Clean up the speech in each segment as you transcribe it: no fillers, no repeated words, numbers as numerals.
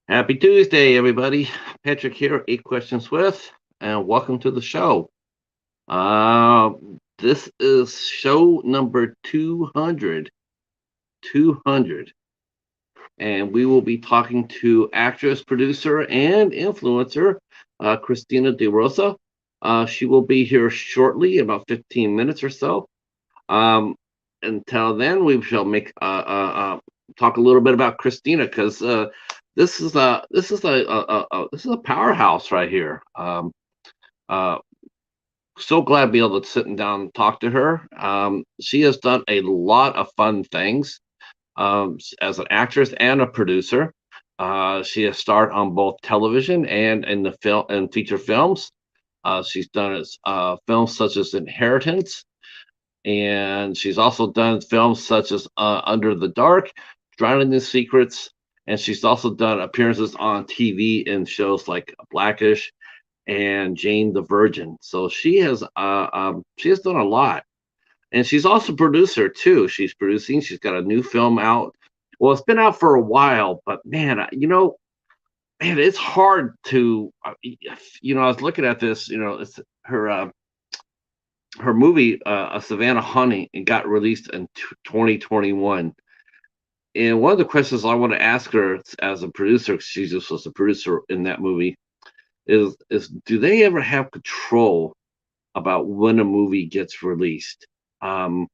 Happy Tuesday, everybody. Patrick here, Eight Questions With, and welcome to the show. Uh, this is show number 200, 200, and we will be talking to actress, producer, and influencer, Christina DeRosa. She will be here shortly, about 15 minutes or so. Um, until then, we shall make talk a little bit about Christina because this is a powerhouse right here. Uh, so glad to be able to sit and down and talk to her. She has done a lot of fun things as an actress and a producer. She has starred on both television and in the film and feature films. She's done films such as Inheritance, and she's also done films such as Under the Dark, Drowning in Secrets, and she's also done appearances on TV in shows like Blackish and Jane the Virgin. So she has done a lot, and she's also producer too. She's producing. She's got a new film out. Well, it's been out for a while, but man, man, it's hard to, I was looking at this. It's her movie, Savannah Haunting, and got released in 2021. And one of the questions I want to ask her as a producer, 'cause she just was a producer in that movie, is do they ever have control about when a movie gets released? Um,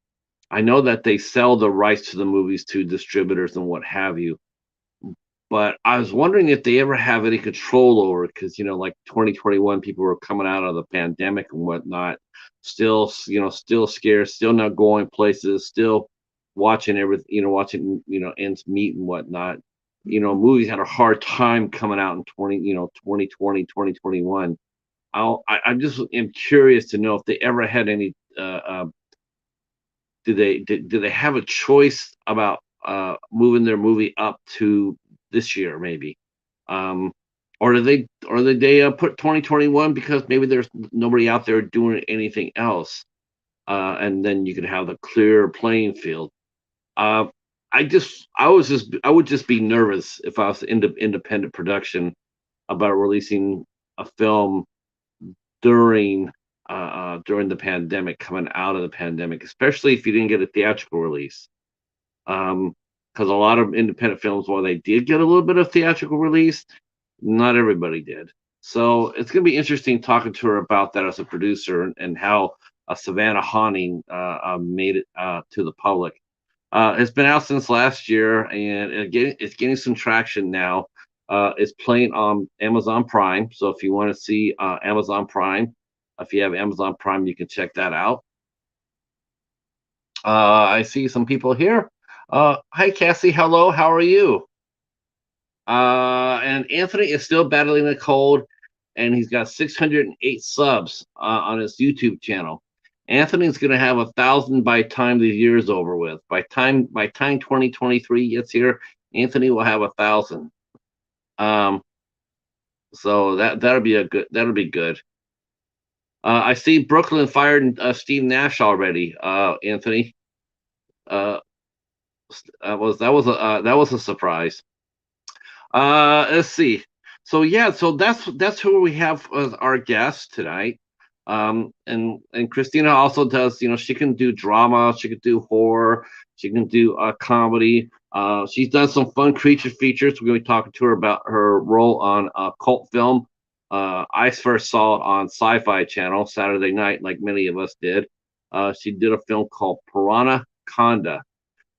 I know that they sell the rights to the movies to distributors and what have you, but I was wondering if they ever have any control over it because like 2021, people were coming out of the pandemic and whatnot, still still scared, still not going places, still watching everything, watching ends meet and whatnot. Movies had a hard time coming out in 2020, 2021. I just am curious to know if they ever had any. Do they have a choice about moving their movie up to this year, maybe? Um, or did they put 2021 because maybe there's nobody out there doing anything else, and then you can have the clear playing field. Uh, I would just be nervous if I was independent production about releasing a film during during the pandemic, coming out of the pandemic, especially if you didn't get a theatrical release. Because a lot of independent films, while they did get a little bit of theatrical release, not everybody did. So it's going to be interesting talking to her about that as a producer and how Savannah Haunting made it to the public. It's been out since last year, and it's getting some traction now. It's playing on Amazon Prime, so if you want to see Amazon Prime, if you have Amazon Prime, you can check that out. I see some people here. Hi, Cassie. Hello. How are you? And Anthony is still battling a cold, and he's got 608 subs on his YouTube channel. Anthony's going to have 1,000 by time the year is over with. By time 2023 gets here, Anthony will have 1,000. Um, so that'll be good. I see Brooklyn fired Steve Nash already. Anthony, uh, that was a surprise. Let's see. So yeah, so that's who we have as our guest tonight. And Christina also does, she can do drama, she can do horror, she can do comedy. She's done some fun creature features. We're going to be talking to her about her role on a cult film. I first saw it on Sci-Fi Channel Saturday night, like many of us did. She did a film called Piranha Conda,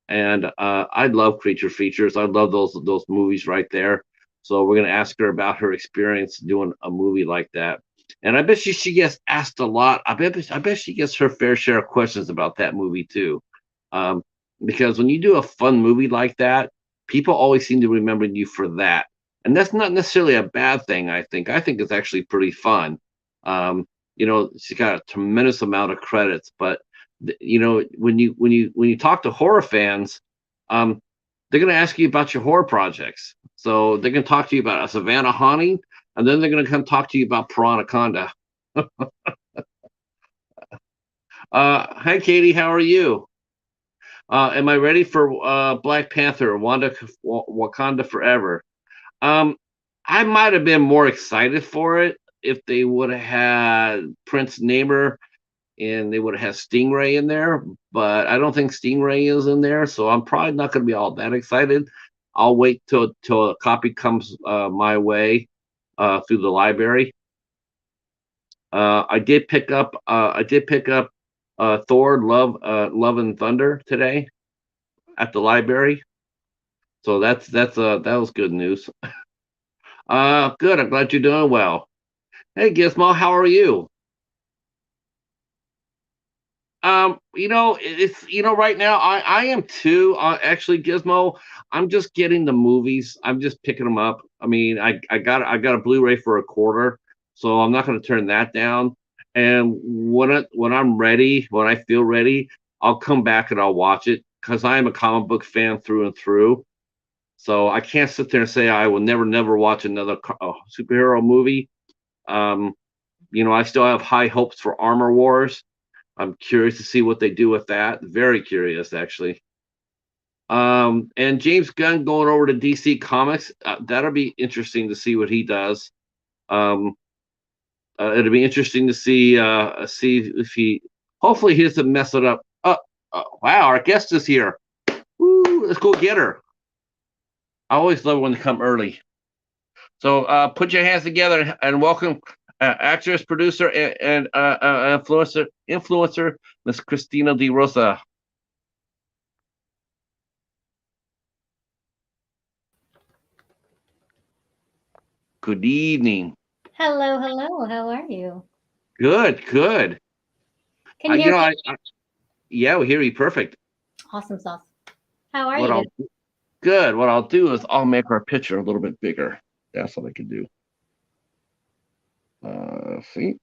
and I love creature features. I love those movies right there. So we're gonna ask her about her experience doing a movie like that. And I bet she gets asked a lot. I bet she gets her fair share of questions about that movie too. Um, because when you do a fun movie like that, people always seem to remember you for that. And that's not necessarily a bad thing, I think. I think it's actually pretty fun. She's got a tremendous amount of credits, but when you talk to horror fans, um, they're going to ask you about your horror projects. So they're going to talk to you about a Savannah Haunting, and then they're going to come talk to you about Piranaconda. Hi, Katie. How are you? Am I ready for Black Panther, Wakanda Forever? I might have been more excited for it if they would have had Prince Namer and they would have had Stingray in there, but I don't think Stingray is in there, so I'm probably not going to be all that excited. I'll wait till a copy comes my way through the library. I did pick up Thor: Love and Thunder today at the library, so that was good news. Good. I'm glad you're doing well. Hey, Gizmo, how are you? It's right now I am too. Actually, Gizmo, I'm just getting the movies. I'm just picking them up. I mean, I got a Blu-ray for a quarter, so I'm not going to turn that down. And when I'm ready, when I feel ready, I'll come back and I'll watch it because I am a comic book fan through and through. So I can't sit there and say I will never watch another superhero movie. Um, I still have high hopes for Armor Wars. I'm curious to see what they do with that. Very curious, actually. And James Gunn going over to DC Comics. That'll be interesting to see what he does. Um, It'll be interesting to see if he. Hopefully, he doesn't mess it up. Wow, our guest is here. Woo, let's go get her. I always love when they come early. So put your hands together and welcome actress, producer, and influencer, Miss Christina DeRosa. Good evening. Hello, hello. How are you? Good, good. Can you hear me? Yeah, we hear you perfect. Awesome sauce. How are What you I'll today? Good. What I'll do is I'll make our picture a little bit bigger. That's what I can do. See.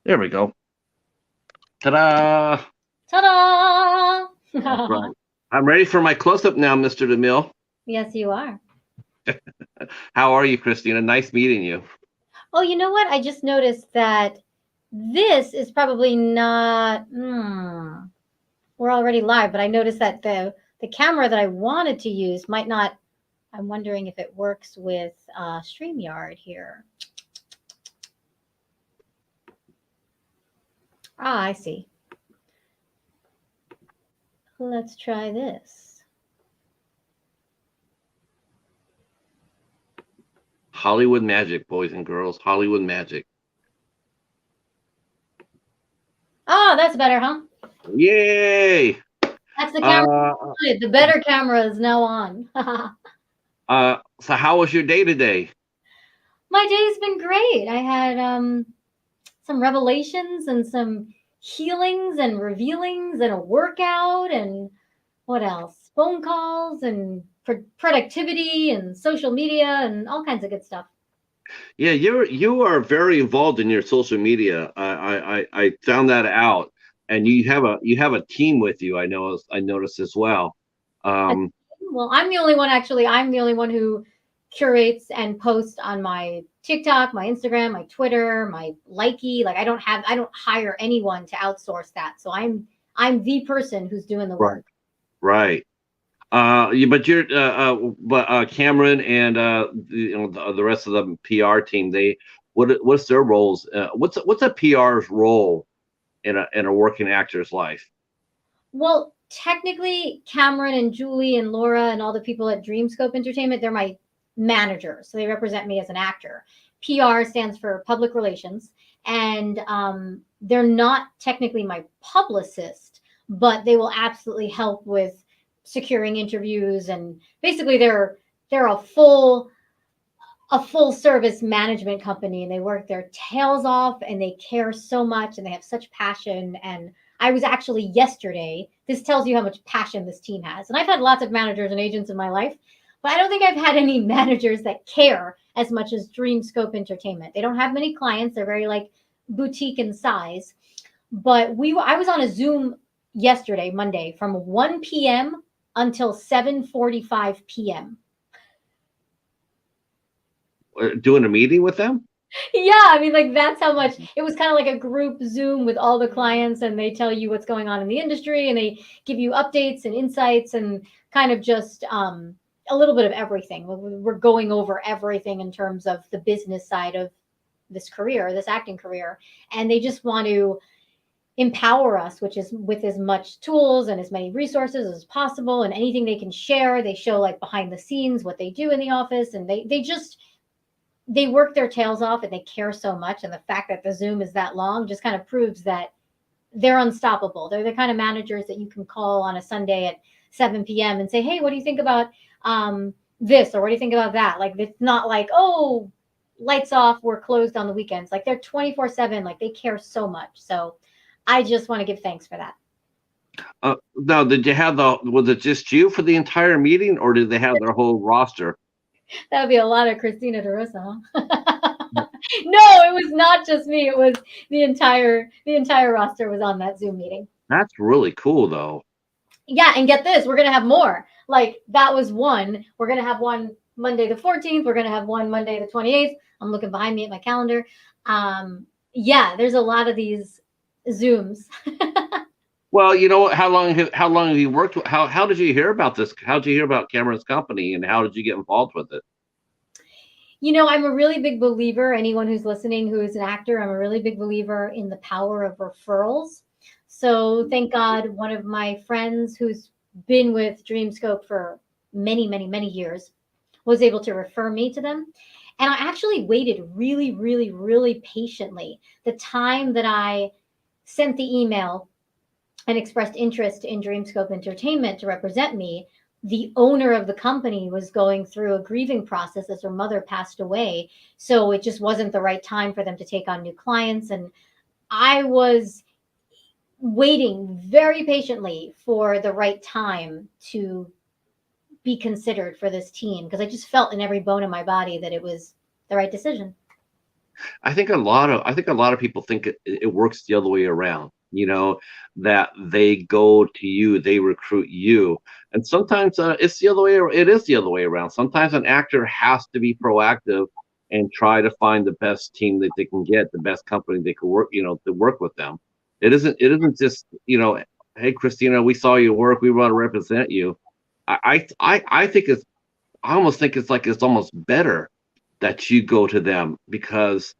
There we go. Ta-da! Ta-da! That's right. I'm ready for my close-up now, Mr. DeMille. Yes, you are. How are you, Christina? Nice meeting you. Oh, you know what? I just noticed that this is probably not. We're already live, but I noticed that the camera that I wanted to use might not. I'm wondering if it works with StreamYard here. Ah, I see. Let's try this. Hollywood magic, boys and girls. Hollywood magic. Ah, that's better, huh? Yay! That's the camera. The better camera is now on. So how was your day today? My day's been great. I had some revelations and some healings and revealings and a workout and what else? Phone calls and productivity and social media and all kinds of good stuff. Yeah, you are very involved in your social media. I found that out, and you have a team with you. I noticed as well. Um, Well, I'm the only one actually. I'm the only one who curates and posts on my TikTok, my Instagram, my Twitter, my Likey. Like I don't hire anyone to outsource that. So I'm the person who's doing the right, work. right. But Cameron and the rest of the PR team. What's their roles? What's a PR's role in a working actor's life? Well, technically, Cameron and Julie and Laura and all the people at Dreamscope Entertainment, they're my managers. So they represent me as an actor. PR stands for public relations. And they're not technically my publicist, but they will absolutely help with securing interviews. And basically, they're a full service management company, and they work their tails off and they care so much and they have such passion. And I was actually yesterday, this tells you how much passion this team has. And I've had lots of managers and agents in my life, but I don't think I've had any managers that care as much as Dreamscope Entertainment. They don't have many clients, they're very like boutique in size. But I was on a Zoom yesterday, Monday, from 1 p.m. until 7:45 p.m. Doing a meeting with them? Yeah, I mean, like that's how much it was kind of like a group Zoom with all the clients, and they tell you what's going on in the industry, and they give you updates and insights, and kind of just a little bit of everything. We're going over everything in terms of the business side of this career, this acting career, and they just want to empower us, which is with as much tools and as many resources as possible, and anything they can share. They show like behind the scenes what they do in the office, and they just they work their tails off and they care so much. And the fact that the Zoom is that long just kind of proves that they're unstoppable. They're the kind of managers that you can call on a Sunday at 7 p.m. and say, hey, what do you think about this? Or what do you think about that? Like, it's not like, oh, lights off, we're closed on the weekends. Like, they're 24/7. Like, they care so much. So I just want to give thanks for that. Now, did you have was it just you for the entire meeting, or did they have their whole roster? That would be a lot of Christina DeRosa, huh? No, it was not just me. It was the entire roster was on that Zoom meeting. That's really cool, though. Yeah, and get this, we're gonna have more. Like that was one. We're gonna have one Monday the 14th. We're gonna have one Monday the 28th. I'm looking behind me at my calendar. Yeah, there's a lot of these Zooms. Well, how long have you worked with, how did you hear about this? How did you hear about Cameron's company, and how did you get involved with it? I'm a really big believer, anyone who's listening who is an actor, I'm a really big believer in the power of referrals. So thank God one of my friends who's been with Dreamscope for many, many, many years was able to refer me to them. And I actually waited really, really, really patiently. The time that I sent the email and expressed interest in Dreamscope Entertainment to represent me, the owner of the company was going through a grieving process as her mother passed away. So it just wasn't the right time for them to take on new clients. And I was waiting very patiently for the right time to be considered for this team because I just felt in every bone in my body that it was the right decision. I think a lot of people think it works the other way around. That they go to you, they recruit you, and sometimes it's the other way. It is the other way around. Sometimes an actor has to be proactive and try to find the best team that they can get, the best company they can work, to work with them. It isn't just, hey, Christina, we saw your work, we want to represent you. I think I almost think it's almost better that you go to them, because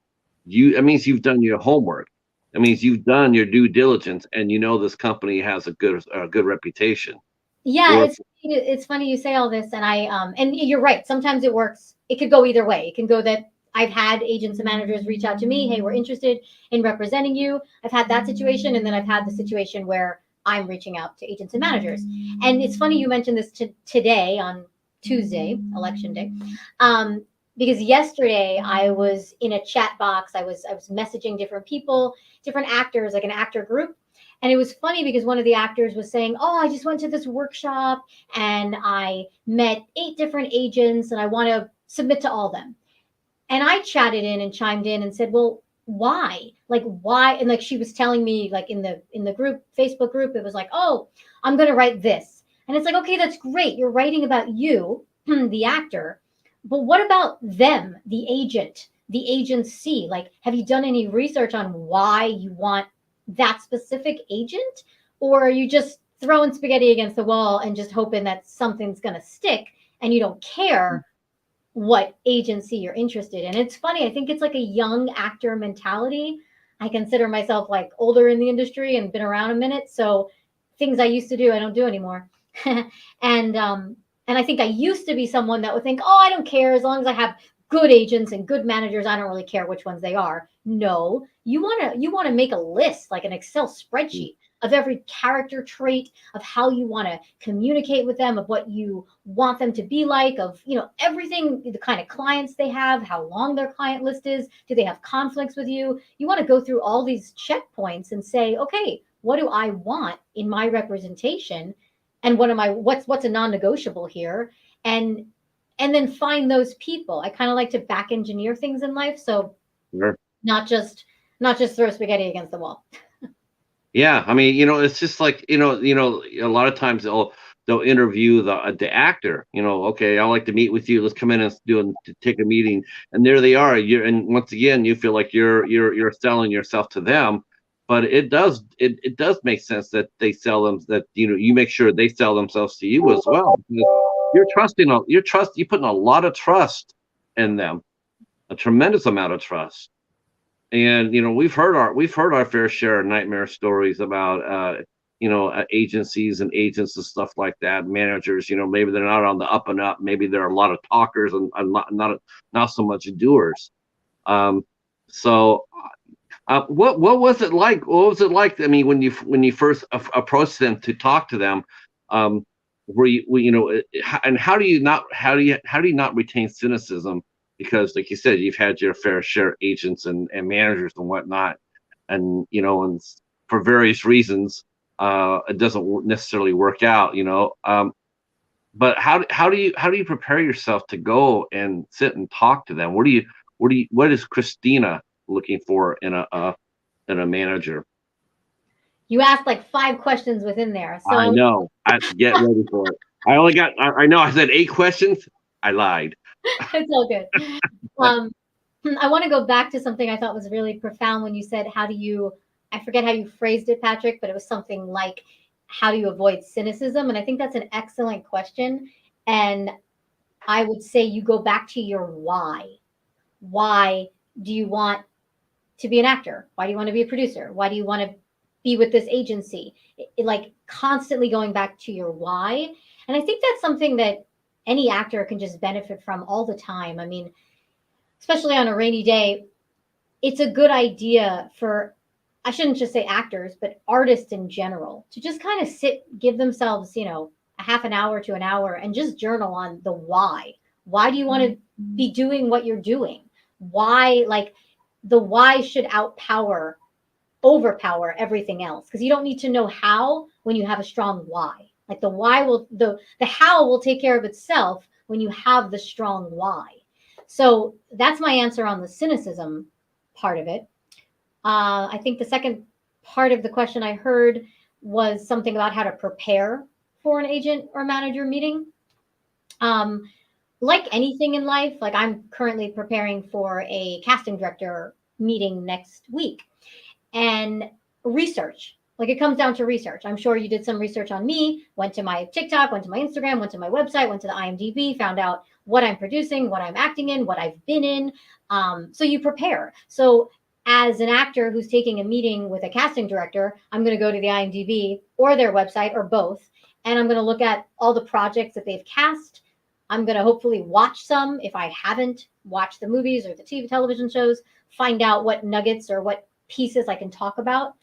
it means you've done your homework. It means you've done your due diligence, and this company has a good reputation. Yeah, Or it's funny you say all this, and and you're right. Sometimes it works. It could go either way. It can go that I've had agents and managers reach out to me, hey, we're interested in representing you. I've had that situation, and then I've had the situation where I'm reaching out to agents and managers. And it's funny you mentioned this today on Tuesday, election day. Because yesterday I was in a chat box. I was messaging different people, different actors, like an actor group. And it was funny because one of the actors was saying, oh, I just went to this workshop and I met 8 different agents and I want to submit to all of them. And I chatted in and chimed in and said, well, why? Like, why? And like, she was telling me, like, in the group, Facebook group, it was like, oh, I'm going to write this. And it's like, okay, that's great. You're writing about you, the actor. But what about them, the agent, the agency? Like, have you done any research on why you want that specific agent? Or are you just throwing spaghetti against the wall and just hoping that something's going to stick and you don't care what agency you're interested in? It's funny. I think it's like a young actor mentality. I consider myself like older in the industry and been around a minute. So things I used to do, I don't do anymore. and and I think I used to be someone that would think, oh, I don't care as long as I have good agents and good managers. I don't really care which ones they are. No, you want to make a list, like an Excel spreadsheet of every character trait, of how you want to communicate with them, of what you want them to be like, of everything, the kind of clients they have, how long their client list is, do they have conflicts with you? You want to go through all these checkpoints and say, okay, what do I want in my representation? And what's a non-negotiable here? And then find those people. I kind of like to back engineer things in life. So Sure. not just throw spaghetti against the wall. Yeah, I mean, it's just like, a lot of times, they'll interview the actor. Okay, I'd like to meet with you. Let's come in and take a meeting. And there they are. And once again, you feel like you're selling yourself to them. But it does make sense that they sell them, that you make sure they sell themselves to you as well. You're putting a lot of trust in them, a tremendous amount of trust. And we've heard our fair share of nightmare stories about agencies and agents and stuff like that, managers. Maybe they're not on the up and up, maybe they're a lot of talkers and not so much doers. Um so what was it like? I mean, when you first approached them to talk to them, and how do you not retain cynicism? Because, like you said, you've had your fair share of agents and managers and whatnot, and for various reasons, it doesn't necessarily work out. But how do you prepare yourself to go and sit and talk to them? What is Christina looking for in a manager? You asked like 5 questions within there. I So know. I get ready for it. I know I said 8 questions. I lied. it's all good. Um, I want to go back to something I thought was really profound when you said, I forget how you phrased it, Patrick, but it was something like, how do you avoid cynicism? And I think that's an excellent question. And I would say you go back to your why. Why do you want to be an actor? Why do you want to be a producer? Why do you want to be with this agency? Like constantly going back to your why. And I think that's something that any actor can just benefit from all the time. I mean, especially on a rainy day, it's a good idea for, I shouldn't just say actors, but artists in general, to just kind of give themselves, a half an hour to an hour and just journal on the why. Why do you want to be doing what you're doing? Why, like, the why should overpower everything else, because you don't need to know how when you have a strong why. Like the how will take care of itself when you have the strong why. So that's my answer on the cynicism part of it. I think the second part of the question I heard was something about how to prepare for an agent or manager meeting. Like anything in life, like I'm currently preparing for a casting director meeting next week, and research. Like it comes down to research. I'm sure you did some research on me, went to my TikTok, went to my Instagram, went to my website, went to the IMDb, found out what I'm producing, what I'm acting in, what I've been in. So you prepare. So as an actor who's taking a meeting with a casting director, I'm going to go to the IMDb or their website or both, and I'm going to look at all the projects that they've cast. I'm going to hopefully watch some if I haven't watched the movies or the television shows, find out what nuggets or what pieces I can talk about.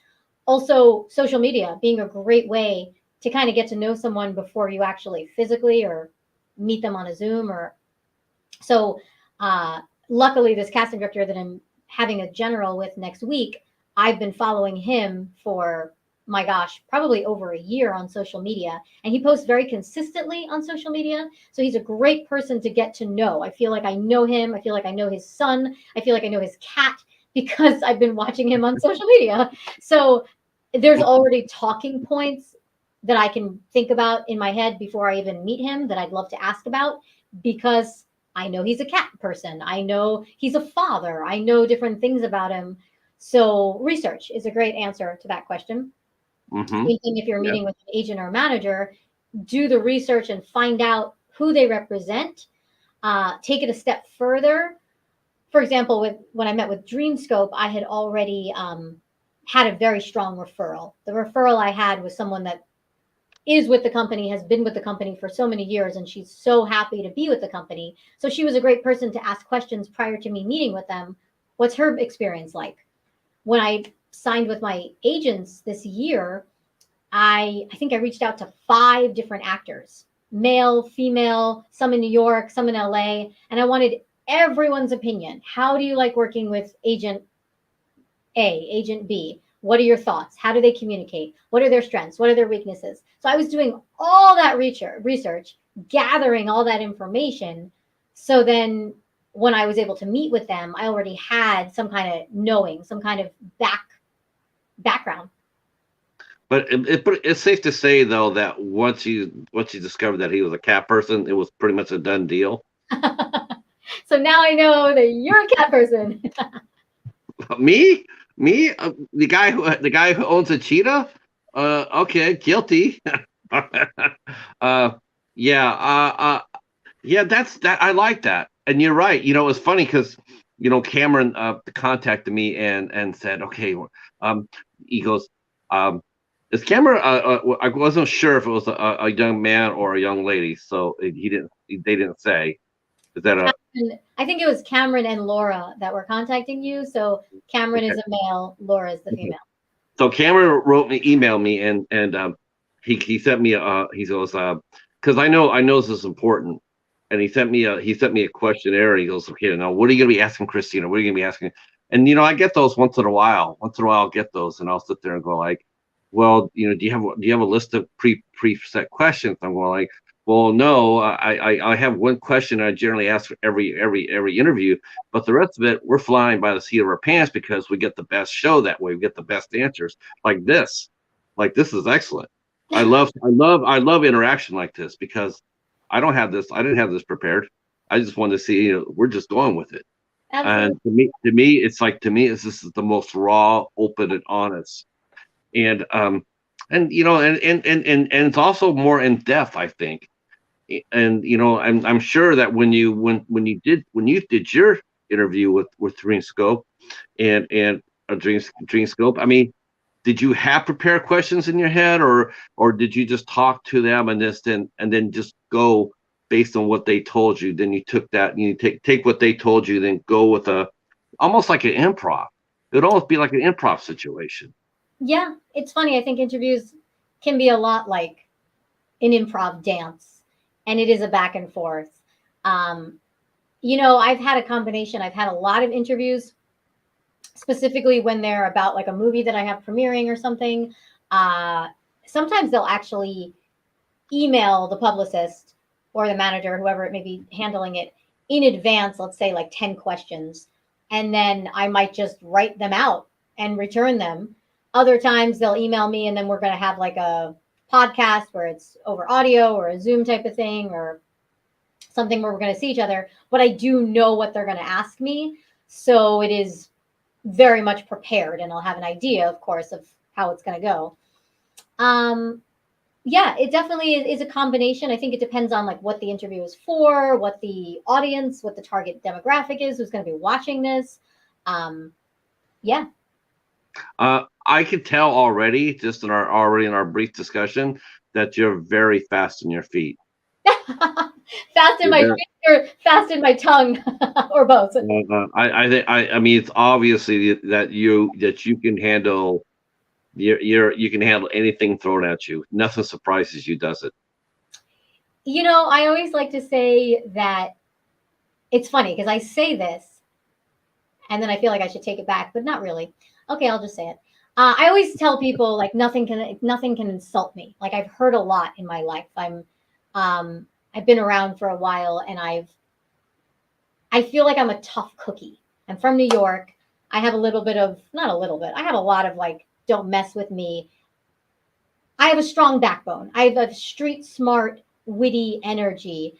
Also, social media being a great way to kind of get to know someone before you actually physically or meet them on a Zoom. Or so luckily, this casting director that I'm having a general with next week, I've been following him for, my gosh, probably over a year on social media. And he posts very consistently on social media. So he's a great person to get to know. I feel like I know him. I feel like I know his son. I feel like I know his cat, because I've been watching him on social media. So there's already talking points that I can think about in my head before I even meet him that I'd love to ask about, because I know he's a cat person. I know he's a father. I know different things about him. So research is a great answer to that question. Mm-hmm. Same thing if you're Yeah. meeting with an agent or a manager, do the research and find out who they represent. Take it a step further. For example, when I met with Dreamscope, I had already had a very strong referral. The referral I had was someone that is with the company, has been with the company for so many years, and she's so happy to be with the company. So she was a great person to ask questions prior to me meeting with them. What's her experience like? When I signed with my agents this year, I think I reached out to 5 different actors, male, female, some in New York, some in LA, and I wanted everyone's opinion. How do you like working with agent A, agent B? What are your thoughts? How do they communicate? What are their strengths? What are their weaknesses? So I was doing all that research, gathering all that information. So then when I was able to meet with them, I already had some kind of knowing, some kind of background. But but it's safe to say though that once you discovered that he was a cat person, it was pretty much a done deal. So now I know that you're a cat person. Me, the guy who owns a cheetah. Okay, guilty. uh, yeah, yeah. That's that. I like that. And you're right. You know, it's funny because Cameron contacted me and said, okay, um, he goes, um, is Cameron? I wasn't sure if it was a young man or a young lady, so they didn't say. Is that a I think it was Cameron and Laura that were contacting you. So Cameron okay? is a male, Laura is the Okay. female. So Cameron emailed me, and he sent me he goes because I know this is important, and he sent me a questionnaire. He goes, okay, now what are you gonna be asking Christina? What are you gonna be asking? And I get those once in a while. Once in a while, I'll get those, and I'll sit there and go like, well, do you have a list of preset questions? I'm going like, well, no, I have one question I generally ask for every interview, but the rest of it, we're flying by the seat of our pants because we get the best show that way. We get the best answers like this. Like this is excellent. I love interaction like this because I don't have this. I didn't have this prepared. I just wanted to see. We're just going with it. Absolutely. And to me, it's this is the most raw, open, and honest. And it's also more in depth, I think. And I'm sure that when you did your interview with Dream Scope and Dream Scope, I mean, did you have prepared questions in your head, or did you just talk to them and then just go based on what they told you? Then you took that and you take what they told you, then go with a almost like an improv. It would almost be like an improv situation. Yeah, it's funny. I think interviews can be a lot like an improv dance, and it is a back and forth. Um, I've had a combination. I've had a lot of interviews, specifically when they're about like a movie that I have premiering or something. Uh, Sometimes they'll actually email the publicist or the manager, whoever it may be handling it, in advance, let's say like 10 questions. And then I might just write them out and return them. Other times they'll email me and then we're going to have like a podcast where it's over audio or a Zoom type of thing or something where we're going to see each other. But I do know what they're going to ask me. So it is very much prepared and I'll have an idea, of course, of how it's going to go. Um, yeah, it definitely is a combination. I think it depends on like what the interview is for, what the audience, what the target demographic is, who's going to be watching this. Um, yeah. I could tell already, just in our brief discussion, that you're very fast in your feet. Fast in You're my very, feet or fast in my tongue or both. I mean, it's obviously that you can handle you can handle anything thrown at you. Nothing surprises you, does it? I always like to say that it's funny because I say this and then I feel like I should take it back, but not really. Okay, I'll just say it. I always tell people like nothing can insult me. Like I've heard a lot in my life. I've been around for a while, and I feel like I'm a tough cookie. I'm from New York. I have a little bit of not a little bit. I have a lot of like don't mess with me. I have a strong backbone. I have a street smart, witty energy.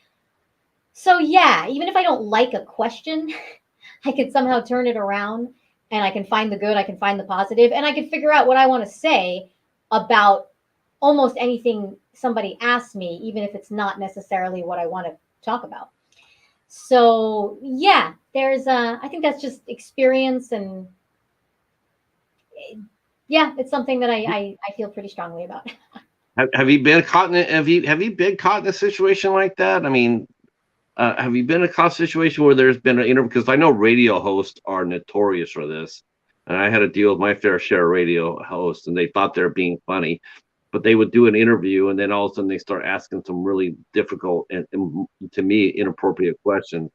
So yeah, even if I don't like a question, I can somehow turn it around and I can find the good, I can find the positive, and I can figure out what I want to say about almost anything somebody asks me, even if it's not necessarily what I want to talk about. So yeah, I think that's just experience and yeah, it's something that I feel pretty strongly about. Have you been caught in have you been caught in a situation like that? I mean, have you been in a caught situation where there's been an interview? Because I know radio hosts are notorious for this, and I had to deal with my fair share of radio hosts, and they thought they were being funny, but they would do an interview, and then all of a sudden they start asking some really difficult and to me inappropriate questions.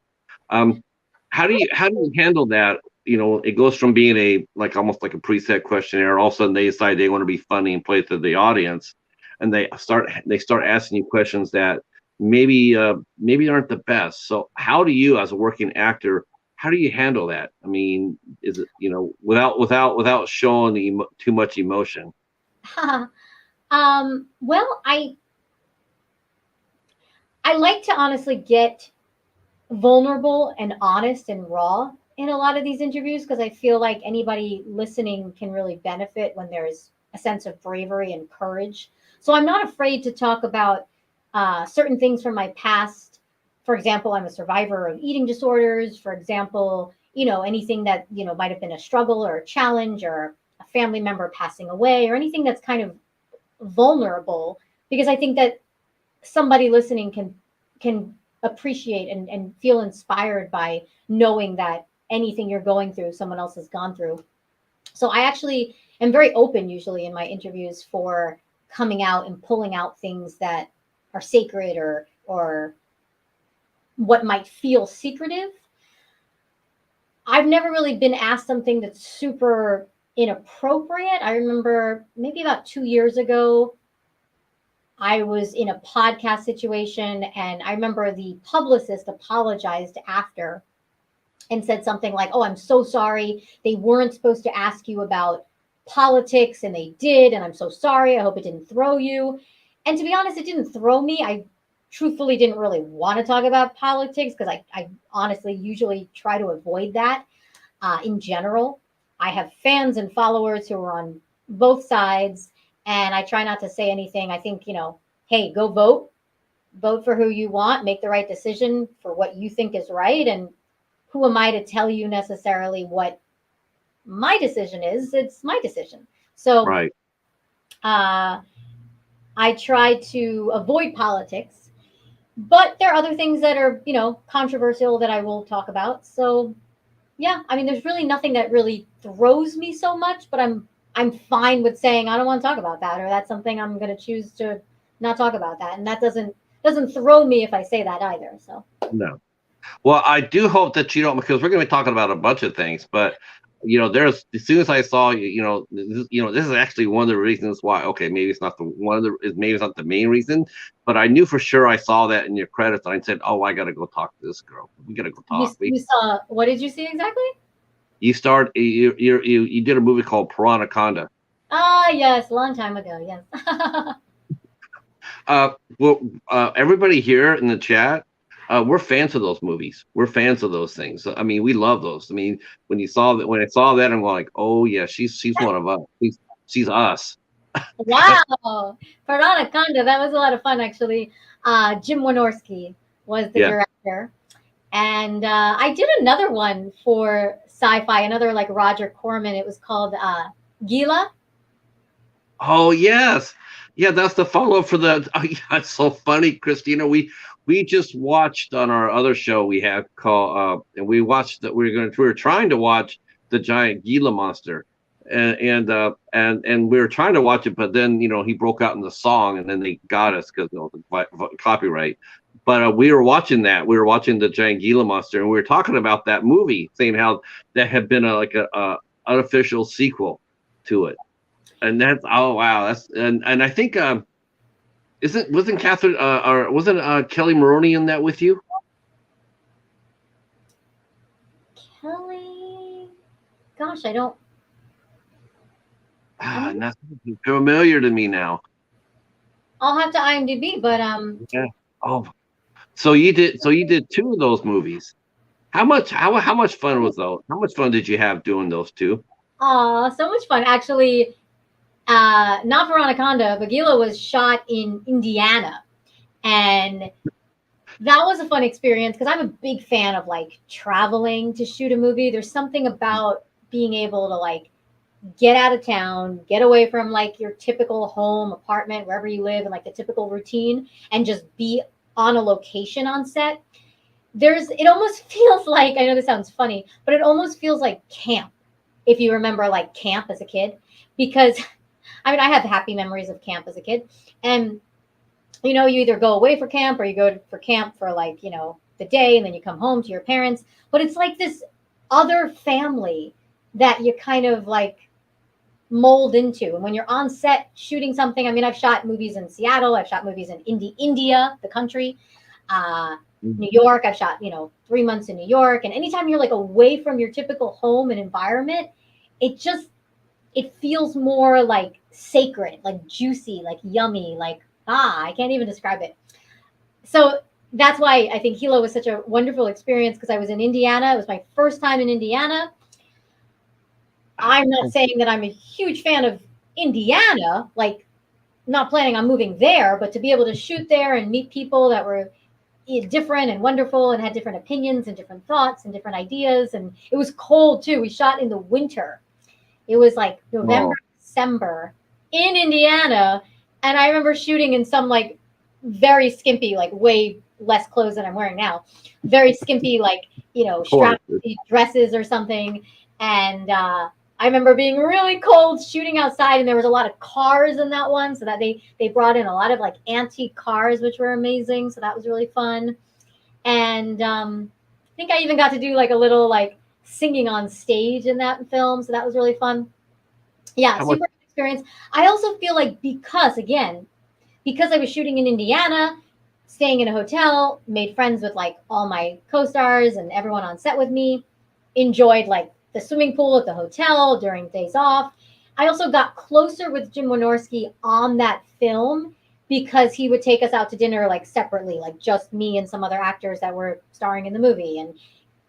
Um, how do you handle that? It goes from being a like almost like a preset questionnaire. All of a sudden, they decide they want to be funny and play to the audience, and they start asking you questions that maybe aren't the best. So, how do you, as a working actor, how do you handle that? I mean, is it without showing too much emotion? Well, I like to honestly get vulnerable and honest and raw in a lot of these interviews because I feel like anybody listening can really benefit when there's a sense of bravery and courage. So I'm not afraid to talk about certain things from my past. For example, I'm a survivor of eating disorders. For example, anything that, might have been a struggle or a challenge or a family member passing away or anything that's kind of vulnerable because I think that somebody listening can appreciate and feel inspired by knowing that anything you're going through someone else has gone through. So I actually am very open usually in my interviews for coming out and pulling out things that are sacred or what might feel secretive. I've never really been asked something that's super inappropriate. I remember maybe about 2 years ago I was in a podcast situation, and I remember the publicist apologized after and said something like, "Oh, I'm so sorry. They weren't supposed to ask you about politics, and they did. And I'm so sorry. I hope it didn't throw you." And to be honest, it didn't throw me. I truthfully didn't really want to talk about politics because I honestly usually try to avoid that in general. I have fans and followers who are on both sides, and I try not to say anything. I think, hey, go vote, vote for who you want, make the right decision for what you think is right. And who am I to tell you necessarily what my decision is? It's my decision. So Right. uh, I try to avoid politics, but there are other things that are, controversial that I will talk about. So yeah, I mean, there's really nothing that really throws me so much, but I'm fine with saying I don't want to talk about that, or that's something I'm going to choose to not talk about that, and that doesn't throw me if I say that either. So No. Well, I do hope that you don't, because we're going to be talking about a bunch of things. But there's as soon as I saw you, this is actually one of the reasons why. Okay, maybe it's not the one of the maybe it's not the main reason, but I knew for sure I saw that in your credits, and I said, "Oh, I got to go talk to this girl. We got to go you talk." We you saw, what did you see exactly? you did a movie called Piranha. Ah, yes, a long time ago. Yes. Uh, well, everybody here in the chat, we're fans of those movies. We're fans of those things. I mean, we love those. I mean, when I saw that, I'm like, oh yeah, she's one of us. She's us. That's Wow, Piranha Conda. That was a lot of fun, actually. Jim Wynorski was the yeah. director, and I did another one for Sci-Fi, another like Roger Corman. It was called Gila. Oh yes, yeah. That's the follow up for the. Oh, yeah, it's so funny, Christina. We just watched on our other show we had called, and we watched that we were trying to watch the giant Gila monster, and we were trying to watch it, but then he broke out in the song, and then they got us because the copyright. But we were watching that. We were watching the giant Gila monster, and we were talking about that movie, saying how that had been a unofficial sequel to it. And that's, oh wow, that's, and I think isn't wasn't Catherine or wasn't Kelly Maroney in that with you? Kelly. Gosh, I don't. Ah, I'm, that's familiar to me now. I'll have to IMDb, but Yeah. Oh, so you did two of those movies. How much fun was those? How much fun did you have doing those two? so much fun. Actually, not for Anaconda, but Gila was shot in Indiana, and that was a fun experience because I'm a big fan of like traveling to shoot a movie. There's something about being able to like get out of town, get away from like your typical home, apartment, wherever you live, and like the typical routine, and just be on a location on set. It almost feels like, I know this sounds funny, but it almost feels like camp, if you remember like camp as a kid, because I mean, I have happy memories of camp as a kid. And you either go away for camp or you go for camp for like, the day, and then you come home to your parents. But it's like this other family that you kind of like mold into. And when you're on set shooting something, I mean, I've shot movies in Seattle, I've shot movies in India, the country, uh, New York. I've shot, 3 months in New York. And anytime you're like away from your typical home and environment, it just it feels more like sacred, like juicy, like yummy, like I can't even describe it. So that's why I think Hilo was such a wonderful experience, because I was in Indiana. It was my first time in Indiana. I'm not saying that I'm a huge fan of Indiana, like not planning on moving there, but to be able to shoot there and meet people that were different and wonderful and had different opinions and different thoughts and different ideas. And it was cold too. We shot in the winter. It was like November, Oh, December in Indiana. And I remember shooting in some like very skimpy, like way less clothes than I'm wearing now, very skimpy, like, of course. strappy dresses or something. And I remember being really cold shooting outside, and there was a lot of cars in that one. So that they brought in a lot of like antique cars, which were amazing. So that was really fun. And I think I even got to do like a little like singing on stage in that film. So that was really fun. Yeah, How much? super experience. I also feel like, because I was shooting in Indiana, staying in a hotel, made friends with like all my co-stars and everyone on set with me, enjoyed like the swimming pool at the hotel during days off. I also got closer with Jim Wynorski on that film because he would take us out to dinner like separately, like just me and some other actors that were starring in the movie. And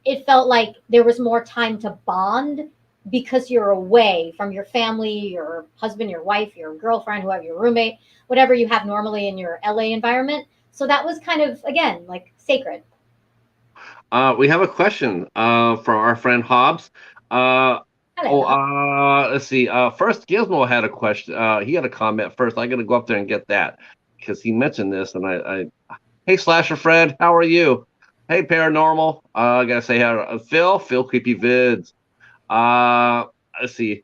it felt like there was more time to bond because you're away from your family, your husband, your wife, your girlfriend, whoever, your roommate, whatever you have normally in your LA environment. So that was kind of, again, like sacred. We have a question from our friend Hobbs. Uh, Hello. let's see. First, Gizmo had a question. He had a comment first. I got to go up there and get that because he mentioned this, and hey, Slasher Fred, how are you? Hey, Paranormal. I gotta say, Phil, Creepy Vids. Uh, let's see.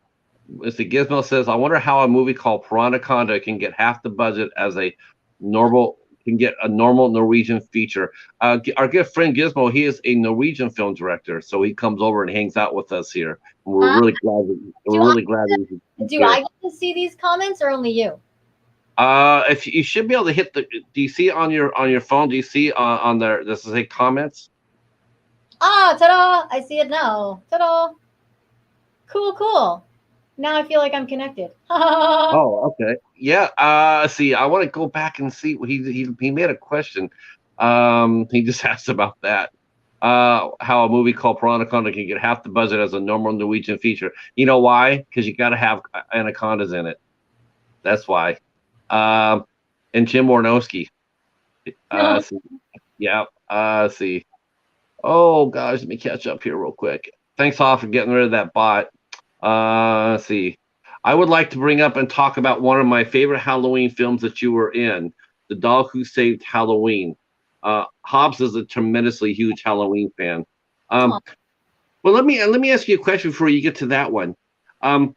Let's see. Gizmo says, I wonder how a movie called Piranhaconda can get half the budget as a normal can get a normal Norwegian feature. Our good friend Gizmo, he is a Norwegian film director, so he comes over and hangs out with us here. And we're Uh, really glad. do We're really glad he's do I here. get to see these comments, or only you? If you should be able to hit the. Do you see it on your phone? Do you see on there? This is a comments. Ah, ta-da! I see it now. Ta-da! Cool, cool. Now I feel like I'm connected. Oh, okay. Yeah. See, I want to go back and see what he made a question. He just asked about that. How a movie called Piranhaconda can get half the budget as a normal Norwegian feature. You know why? Because you got to have anacondas in it. That's why. Um, and Jim Warnowski. See, yeah. See. Oh gosh, let me catch up here real quick. Thanks all for getting rid of that bot. Let's see. I would like to bring up and talk about one of my favorite Halloween films that you were in, The Dog Who Saved Halloween. Hobbs is a tremendously huge Halloween fan. Aw. Um, well, let me ask you a question before you get to that one. Um,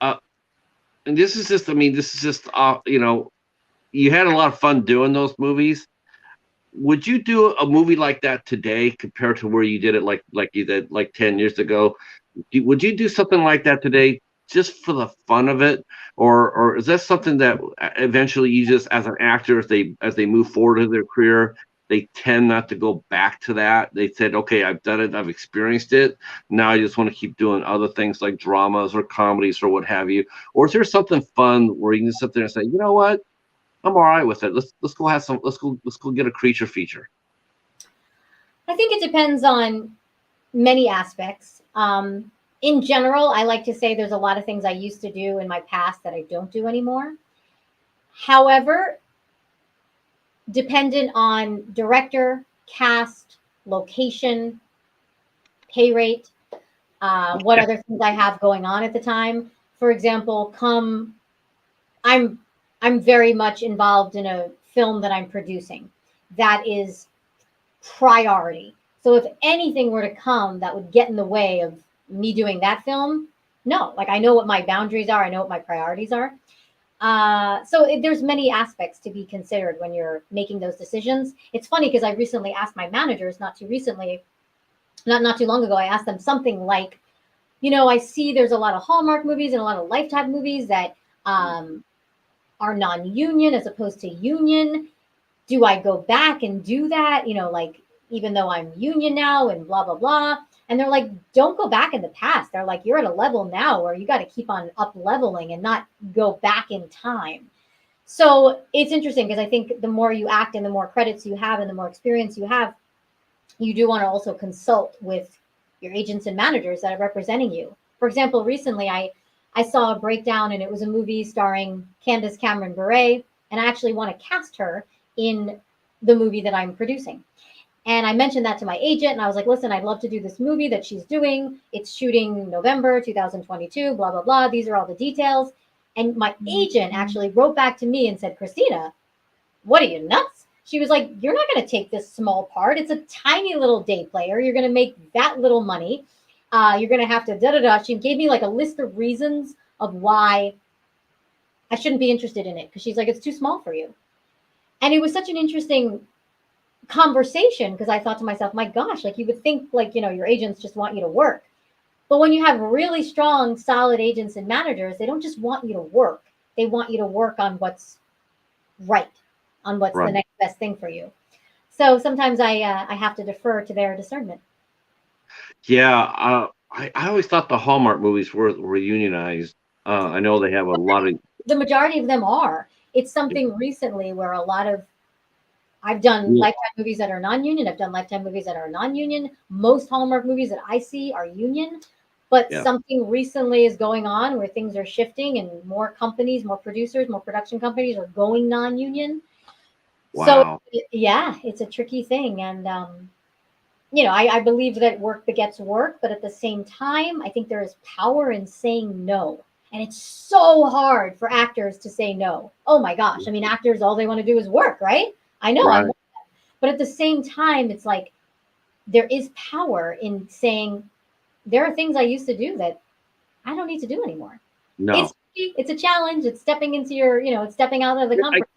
uh, and this is just, I mean, this is just, you had a lot of fun doing those movies. Would you do a movie like that today compared to where you did it like you did like 10 years ago? Would you do something like that today just for the fun of it, or is that something that eventually you just as an actor, as they move forward in their career, they tend not to go back to that? They said, okay, I've done it, I've experienced it, now I just want to keep doing other things like dramas or comedies or what have you. Or is there something fun where you can sit there and say, you know what, I'm all right with it, let's go have some, let's go get a creature feature. I think it depends on many aspects. In general, I like to say there's a lot of things I used to do in my past that I don't do anymore. However, dependent on director, cast, location, pay rate, what other things I have going on at the time. For example, I'm I'm very much involved in a film that I'm producing. That is priority. So if anything were to come that would get in the way of me doing that film, no. Like, I know what my boundaries are. I know what my priorities are. There's many aspects to be considered when you're making those decisions. It's funny because I recently asked my managers, not too long ago. I asked them something like, I see there's a lot of Hallmark movies and a lot of Lifetime movies that are non-union as opposed to union. Do I go back and do that? Like, even though I'm union now and blah blah blah. And they're like, don't go back in the past. They're like, you're at a level now where you got to keep on up leveling and not go back in time. So it's interesting because I think the more you act and the more credits you have and the more experience you have, you do want to also consult with your agents and managers that are representing you. For example, recently I saw a breakdown and it was a movie starring Candace Cameron Bure, and I actually want to cast her in the movie that I'm producing. And I mentioned that to my agent, and I was like, listen, I'd love to do this movie that she's doing. It's shooting November 2022, blah, blah, blah. These are all the details. And my agent actually wrote back to me and said, Christina, what are you, nuts? She was like, you're not going to take this small part. It's a tiny little day player. You're going to make that little money. You're going to have to da-da-da. She gave me like a list of reasons of why I shouldn't be interested in it, because she's like, it's too small for you. And it was such an interesting conversation because I thought to myself, my gosh, like you would think like, your agents just want you to work. But when you have really strong, solid agents and managers, they don't just want you to work. They want you to work on what's right, on what's the Right. next best thing for you. So sometimes I have to defer to their discernment. Yeah, I always thought the Hallmark movies were unionized. I know they have a lot of. The majority of them are. It's something recently where a lot of I've done Yeah, Lifetime movies that are non-union. I've done Lifetime movies that are non-union. Most Hallmark movies that I see are union, but yeah. something recently is going on where things are shifting and more companies, more producers, more production companies are going non-union. So Wow. yeah, it's a tricky thing, and I believe that work begets work, but at the same time, I think there is power in saying no. And it's so hard for actors to say no. Oh my gosh. I mean, actors, all they want to do is work, right? I know. Right. But at the same time, it's like there is power in saying there are things I used to do that I don't need to do anymore. No. It's a challenge. It's stepping into it's stepping out of the Yeah, comfort.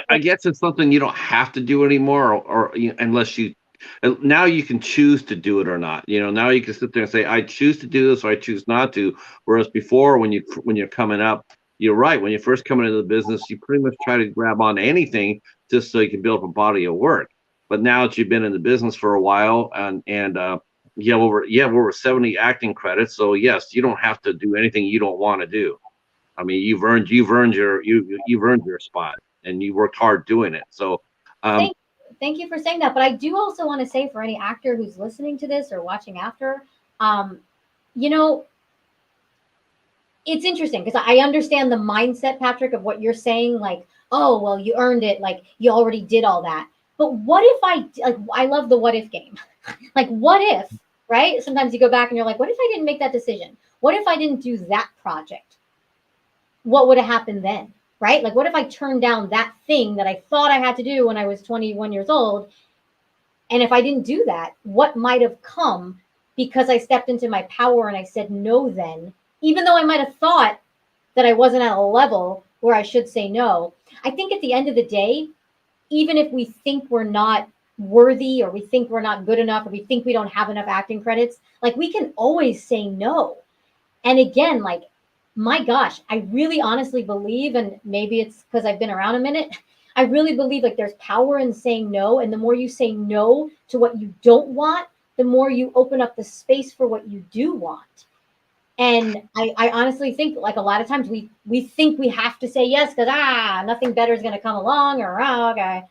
I guess it's something you don't have to do anymore, unless you. Now you can choose to do it or not. Now you can sit there and say, I choose to do this or I choose not to. Whereas before, when you're coming up, you're right. When you first come into the business, you pretty much try to grab on anything just so you can build up a body of work. But now that you've been in the business for a while and you have over 70 acting credits, so yes, you don't have to do anything you don't want to do. I mean, you've earned your spot, and you worked hard doing it. So, um, Thank you for saying that. But I do also want to say for any actor who's listening to this or watching after, um, you know, it's interesting because I understand the mindset, Patrick, of what you're saying. Like, oh, well, you earned it. Like, you already did all that. But what if I love the what if game. Like, what if, right? Sometimes you go back and you're like, what if I didn't make that decision? What if I didn't do that project? What would have happened then? Right? Like, what if I turned down that thing that I thought I had to do when I was 21 years old? And if I didn't do that, what might have come because I stepped into my power and I said no then, even though I might have thought that I wasn't at a level where I should say no. I think at the end of the day, even if we think we're not worthy or we think we're not good enough or we think we don't have enough acting credits, like we can always say no. And again, like, my gosh, I really honestly believe, and maybe it's because I've been around a minute, I really believe like there's power in saying no. And the more you say no to what you don't want, the more you open up the space for what you do want. And I honestly think like a lot of times we think we have to say yes because nothing better is going to come along or okay.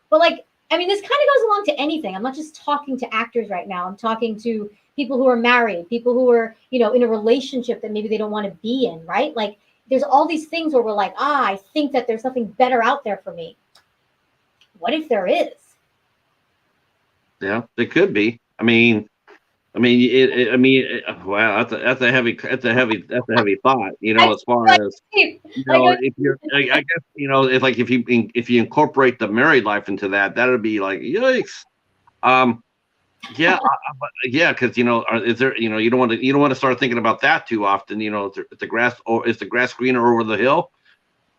But like, I mean, this kind of goes along to anything. I'm not just talking to actors right now. I'm talking to people who are married, people who are, in a relationship that maybe they don't want to be in, right? Like there's all these things where we're like, I think that there's something better out there for me. What if there is? yeah, it could be. Wow, that's a heavy thought. I, As far as I go, if you're, I guess, it's like if you incorporate the married life into that, that'd be like yikes. Um, yeah, yeah, because is there, you don't want to start thinking about that too often. Is the grass greener over the hill?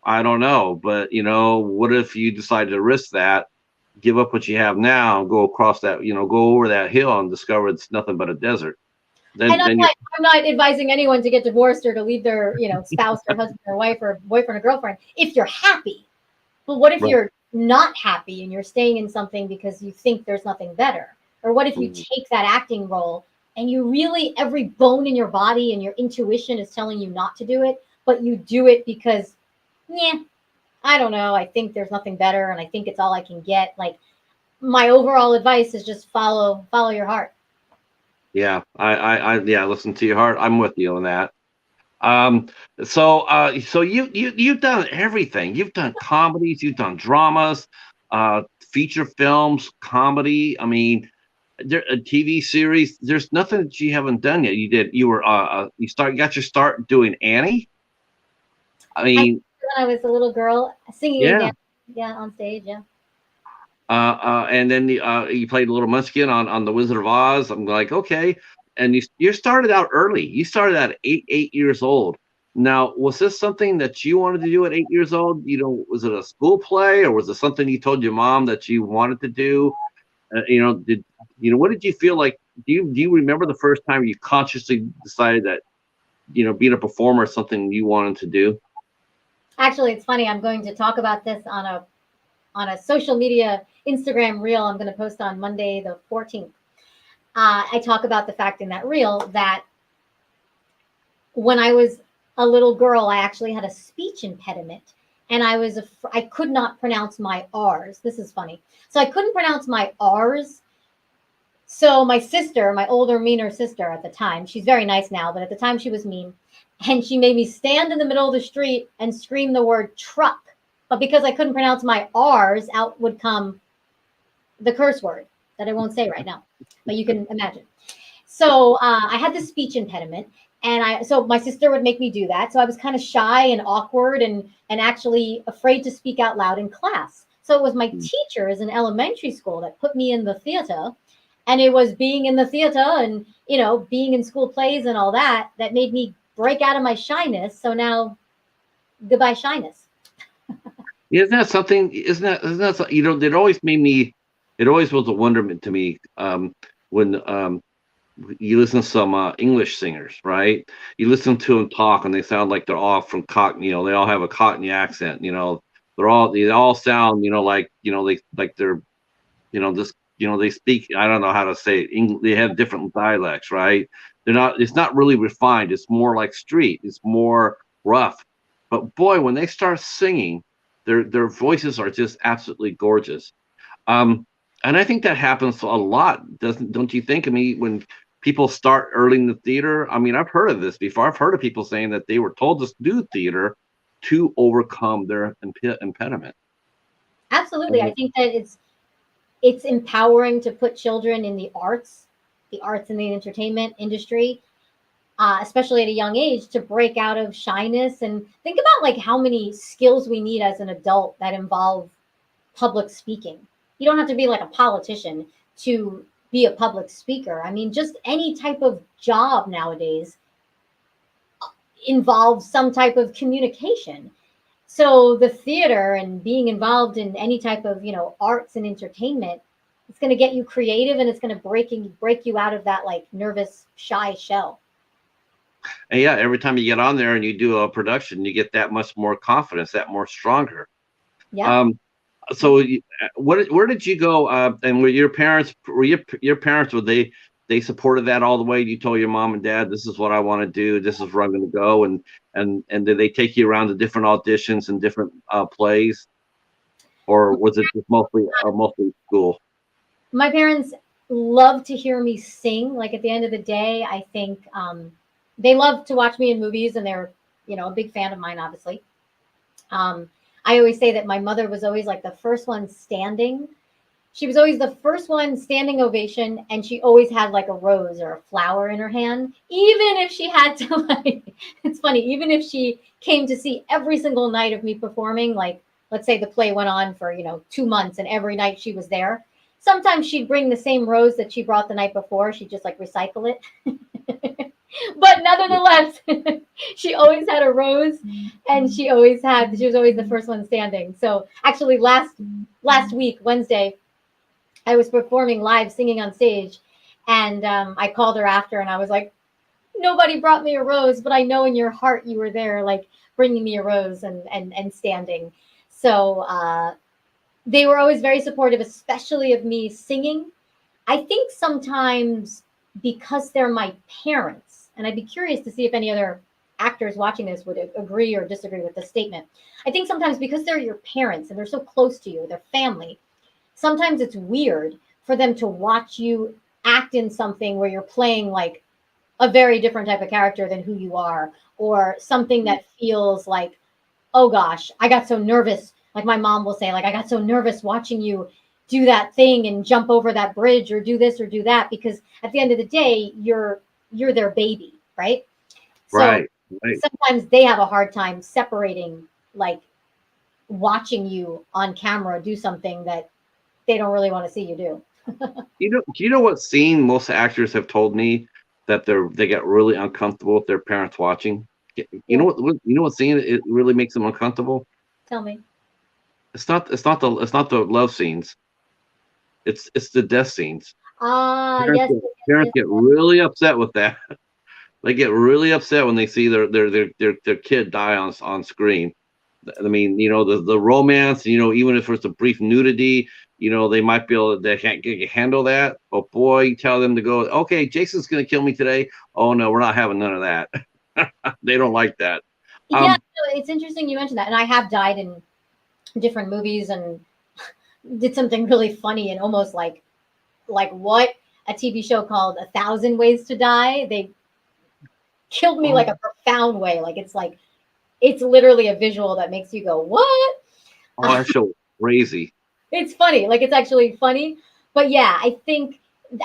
I don't know, but what if you decide to risk that, give up what you have now, go across that, go over that hill and discover it's nothing but a desert? and Then, then you're I'm not advising anyone to get divorced or to leave their, spouse or husband or wife or boyfriend or girlfriend if you're happy. But what if right. you're not happy and you're staying in something because you think there's nothing better? Or what if you Mm. take that acting role and you really, every bone in your body and your intuition is telling you not to do it, but you do it because, yeah, I don't know, I think there's nothing better and I think it's all I can get. Like, my overall advice is just follow your heart. Yeah, yeah, listen to your heart. I'm with you on that. Um, so you've done everything. You've done comedies, you've done dramas, feature films, comedy. I mean, a TV series. There's nothing that you haven't done yet. You were got your start doing Annie. I I mean, when I was a little girl singing and yeah. dancing, yeah, on stage, yeah. And then you played Little Munchkin on the Wizard of Oz. I'm like, okay. And you started out early. You started at 8 years old. Now, was this something that you wanted to do at 8 years old? Was it a school play, or was it something you told your mom that you wanted to do? Did what did you feel like? Do you remember the first time you consciously decided that being a performer is something you wanted to do? Actually, it's funny. I'm going to talk about this on a social media Instagram reel I'm going to post on Monday the 14th. I talk about the fact in that reel that when I was a little girl, I actually had a speech impediment, and I could not pronounce my R's. This is funny. So I couldn't pronounce my R's. So my sister, my older, meaner sister at the time, she's very nice now, but at the time she was mean, and she made me stand in the middle of the street and scream the word truck. But because I couldn't pronounce my R's, out would come the curse word that I won't say right now, but you can imagine. So I had this speech impediment, and so my sister would make me do that. So I was kind of shy and awkward and actually afraid to speak out loud in class. So it was my teachers in elementary school that put me in the theater, and it was being in the theater and being in school plays and all that that made me break out of my shyness. So now, goodbye shyness. Isn't that something? Isn't that it always made me. It always was a wonderment to me when you listen to some English singers, right? You listen to them talk, and they sound like they're all from Cockney. They all have a Cockney accent. They all sound like they're just they speak. I don't know how to say it. They have different dialects, right? They're not. It's not really refined. It's more like street. It's more rough. But boy, when they start singing, their voices are just absolutely gorgeous. Um, and I think that happens a lot, don't you think? I mean, when people start early in the theater, I mean, I've heard of this before. I've heard of people saying that they were told to do theater to overcome their impediment. Absolutely, I And, think that it's empowering to put children in the arts and the entertainment industry, especially at a young age, to break out of shyness and think about like how many skills we need as an adult that involve public speaking. You don't have to be like a politician to be a public speaker. I mean, just any type of job nowadays involves some type of communication. So the theater and being involved in any type of arts and entertainment, it's going to get you creative, and it's going to break you out of that like nervous shy shell. and yeah, every time you get on there and you do a production, you get that much more confidence, that more stronger. Yep. Um, so where did you go? And were your parents were they supported that all the way? You told your mom and dad, this is what I want to do. This is where I'm going to go. And did they take you around to different auditions and different plays, or was it just mostly school? My parents love to hear me sing. Like at the end of the day, I think they love to watch me in movies, and they're a big fan of mine, obviously. Um, I always say that my mother was always like the first one standing. She was always the first one standing ovation, and she always had like a rose or a flower in her hand, even if she had to like. It's funny, even if she came to see every single night of me performing, like let's say the play went on for 2 months, and every night she was there. Sometimes she'd bring the same rose that she brought the night before. She'd just like recycle it. But nevertheless, she always had a rose, and she was always the first one standing. So actually last week, Wednesday, I was performing live singing on stage, and I called her after, and I was like, nobody brought me a rose, but I know in your heart you were there, like bringing me a rose and standing. So they were always very supportive, especially of me singing. I think sometimes because they're my parents. And I'd be curious to see if any other actors watching this would agree or disagree with this statement. I think sometimes because they're your parents and they're so close to you, they're family, sometimes it's weird for them to watch you act in something where you're playing like a very different type of character than who you are, or something that feels like, oh gosh, I got so nervous. Like my mom will say, like, I got so nervous watching you do that thing and jump over that bridge or do this or do that, because at the end of the day, you're their baby, right? So Right. Right. sometimes they have a hard time separating, like, watching you on camera do something that they don't really want to see you do. Do you know what scene most actors have told me that they get really uncomfortable with their parents watching? You know Yeah, you know what scene it really makes them uncomfortable? tell me. It's not the love scenes. It's the death scenes. Ah, Parents yes, get, yes, parents yes, get yes. really upset with that. They get really upset when they see their kid die on screen. I mean, the romance, even if it's a brief nudity, they might be able they can't handle that. But boy, you tell them to go, okay, Jason's gonna kill me today. Oh no, we're not having none of that. They don't like that. Yeah, Um, no, it's interesting you mentioned that. And I have died in different movies and did something really funny and almost like what, a TV show called A Thousand Ways to Die. They killed me like oh, a profound way. Like it's literally a visual that makes you go, what? oh, that show was crazy. It's funny. Like it's actually funny. But yeah, I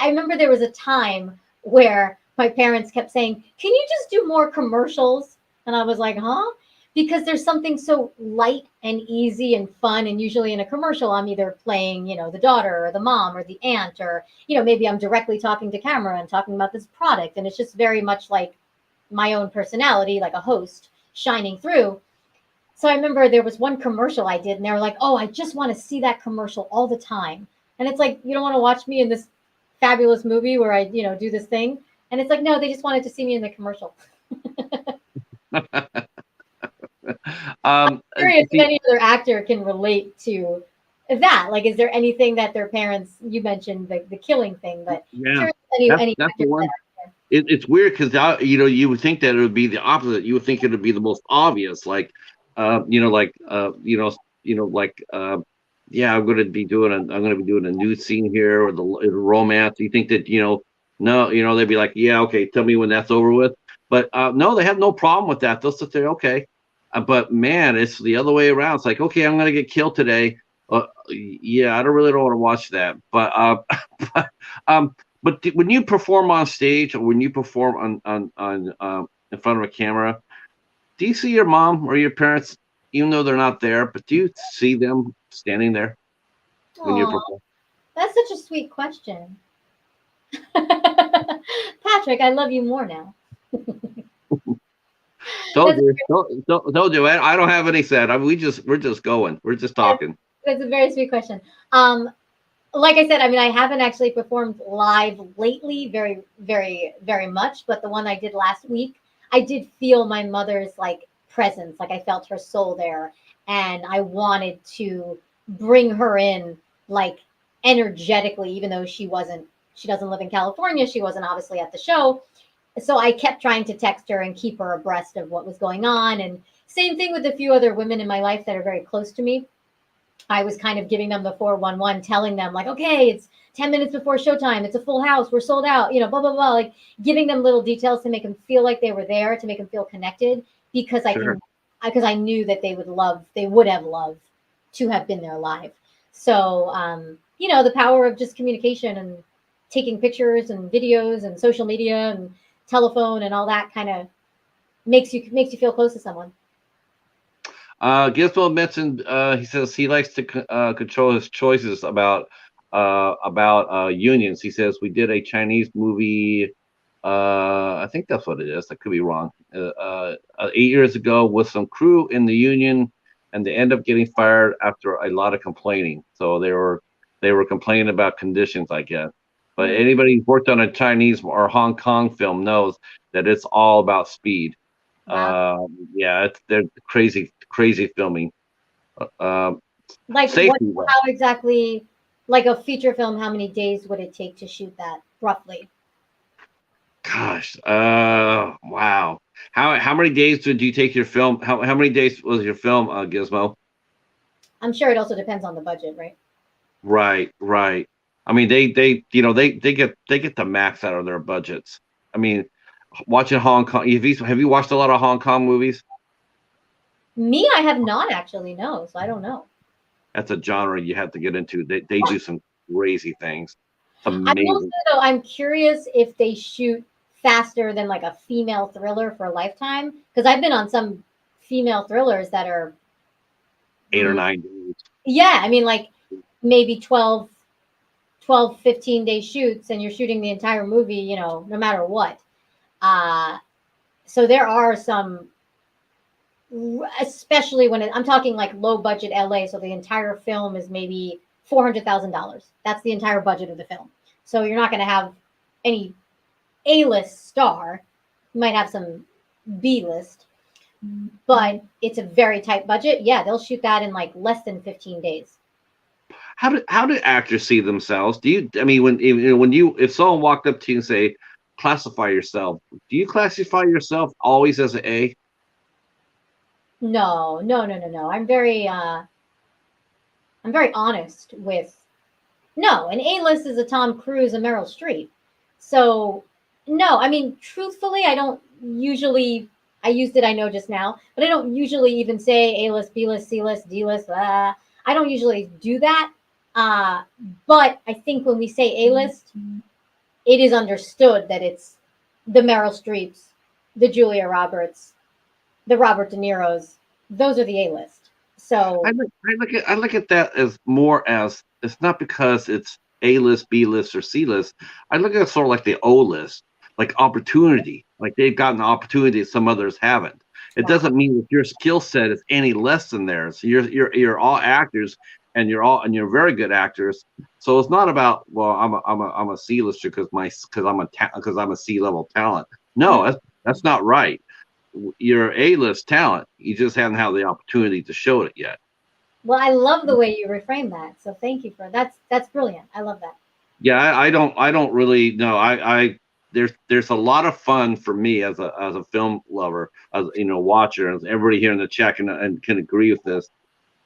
remember there was a time where my parents kept saying, "Can you just do more commercials?" And I was like, "Huh?" Because there's something so light and easy and fun, and usually in a commercial I'm either playing, the daughter or the mom or the aunt, or maybe I'm directly talking to camera and talking about this product, and it's just very much like my own personality, like a host shining through. So I remember there was one commercial I did, and they were like, "Oh, I just want to see that commercial all the time." And it's like, you don't want to watch me in this fabulous movie where I, do this thing. And it's like, no, they just wanted to see me in the commercial. Curious if See, any other actor can relate to that. Like, is there anything that their parents? You mentioned the killing thing, but yeah, curious if any that's the actors that one. are there. It's weird because you would think that it would be the opposite. You would think it would be the most obvious, like, like, like, yeah, I'm going to be doing a nude scene here, or the romance. You think that, no, they'd be like, yeah, okay, tell me when that's over with. But no, they have no problem with that. They'll sit there, okay. But man, it's the other way around. It's like, okay, I'm going to get killed today. Yeah, I don't want to watch that. But but, um, when you perform on stage, or when you perform on in front of a camera, do you see your mom or your parents, even though they're not there? But do you see them standing there when you Aw, perform? that's such a sweet question. Patrick, I love you more now. Told That's you, told you. I don't have any said. I mean, we're just going. We're just talking. that's a very sweet question. Um, like I said, I mean, I haven't actually performed live lately, very, very, very much. But the one I did last week, I did feel my mother's like presence, like I felt her soul there, and I wanted to bring her in, like energetically, even though she doesn't live in California. She wasn't obviously at the show, so I kept trying to text her and keep her abreast of what was going on. And same thing with a few other women in my life that are very close to me. I was kind of giving them the 411, telling them like, okay, it's 10 minutes before showtime. It's a full house. We're sold out, blah, blah, blah. Like giving them little details to make them feel like they were there, to make them feel connected, because Sure. I knew that they would have loved to have been there live. So, the power of just communication and taking pictures and videos and social media and telephone and all that kind of makes you feel close to someone. Gizmo mentioned, he says he likes to control his choices about unions. He says we did a Chinese movie. I think that's what it is. I could be wrong. 8 years ago, with some crew in the union, and they end up getting fired after a lot of complaining. So they were complaining about conditions, I guess. But Mm, anybody who's worked on a Chinese or Hong Kong film knows that it's all about speed. wow. Yeah, they're crazy, crazy filming. Um, Like what? Safety though. How exactly? Like a feature film, how many days would it take to shoot that roughly? Gosh, wow. How many days did you take your film? How many days was your film, Gizmo? I'm sure it also depends on the budget, right? Right, right. I mean, they get the max out of their budgets. I mean, watching Hong Kong. Have you watched a lot of Hong Kong movies? Me, I have not actually, no, so I don't know. That's a genre you have to get into. They do some crazy things. It's I will amazing. say though, I'm curious if they shoot faster than like a female thriller for Lifetime, because I've been on some female thrillers that are, 8 or mm, 9 days. yeah, I mean, like maybe 12, 15-day shoots, and you're shooting the entire movie, no matter what. Uh, so there are some, especially when I'm talking like low budget LA. So the entire film is maybe $400,000. That's the entire budget of the film. So you're not going to have any A-list star. You might have some B-list, but it's a very tight budget. Yeah, they'll shoot that in like less than 15 days. How do actors see themselves? Do you? I mean, if someone walked up to you and say, classify yourself, do you classify yourself always as an A? No, no, no, no, no. I'm very honest with, no, an A-list is a Tom Cruise, a Meryl Streep. So no, I mean, truthfully, I don't usually. I used it, I know just now, but I don't usually even say A-list, B-list, C-list, D-list. I don't usually do that. Uh, but I think when we say A-list, it is understood that it's the Meryl Streeps, the Julia Roberts, the Robert De Niro's. Those are the A-list. So I look at that as more as it's not because it's A list, B list, or C list. I look at it sort of like the O list, like opportunity, like they've gotten opportunity some others haven't. It wow. doesn't mean that your skill set is any less than theirs. So you're all actors, and you're very good actors. So it's not about, well, I'm a C lister because I'm a C level talent. No, that's not right. You're A list talent. You just haven't had the opportunity to show it yet. Well, I love the way you reframe that. So thank you for that's brilliant. I love that. Yeah, I don't really know. There's a lot of fun for me as a film lover, as watcher, as everybody here in the chat and can agree with this.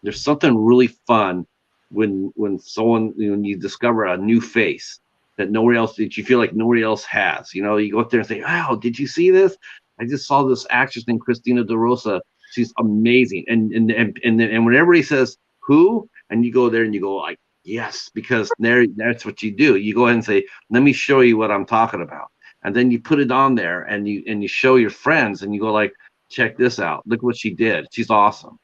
There's something really fun when you discover a new face that you feel like nobody else has. You go up there and say, "Wow, did you see this? I just saw this actress named Christina DeRosa. She's amazing." And when everybody says who, and you go there and you go like, yes, because that's what you do. You go ahead and say, "Let me show you what I'm talking about," and then you put it on there and you show your friends and you go like, "Check this out. Look what she did. She's awesome."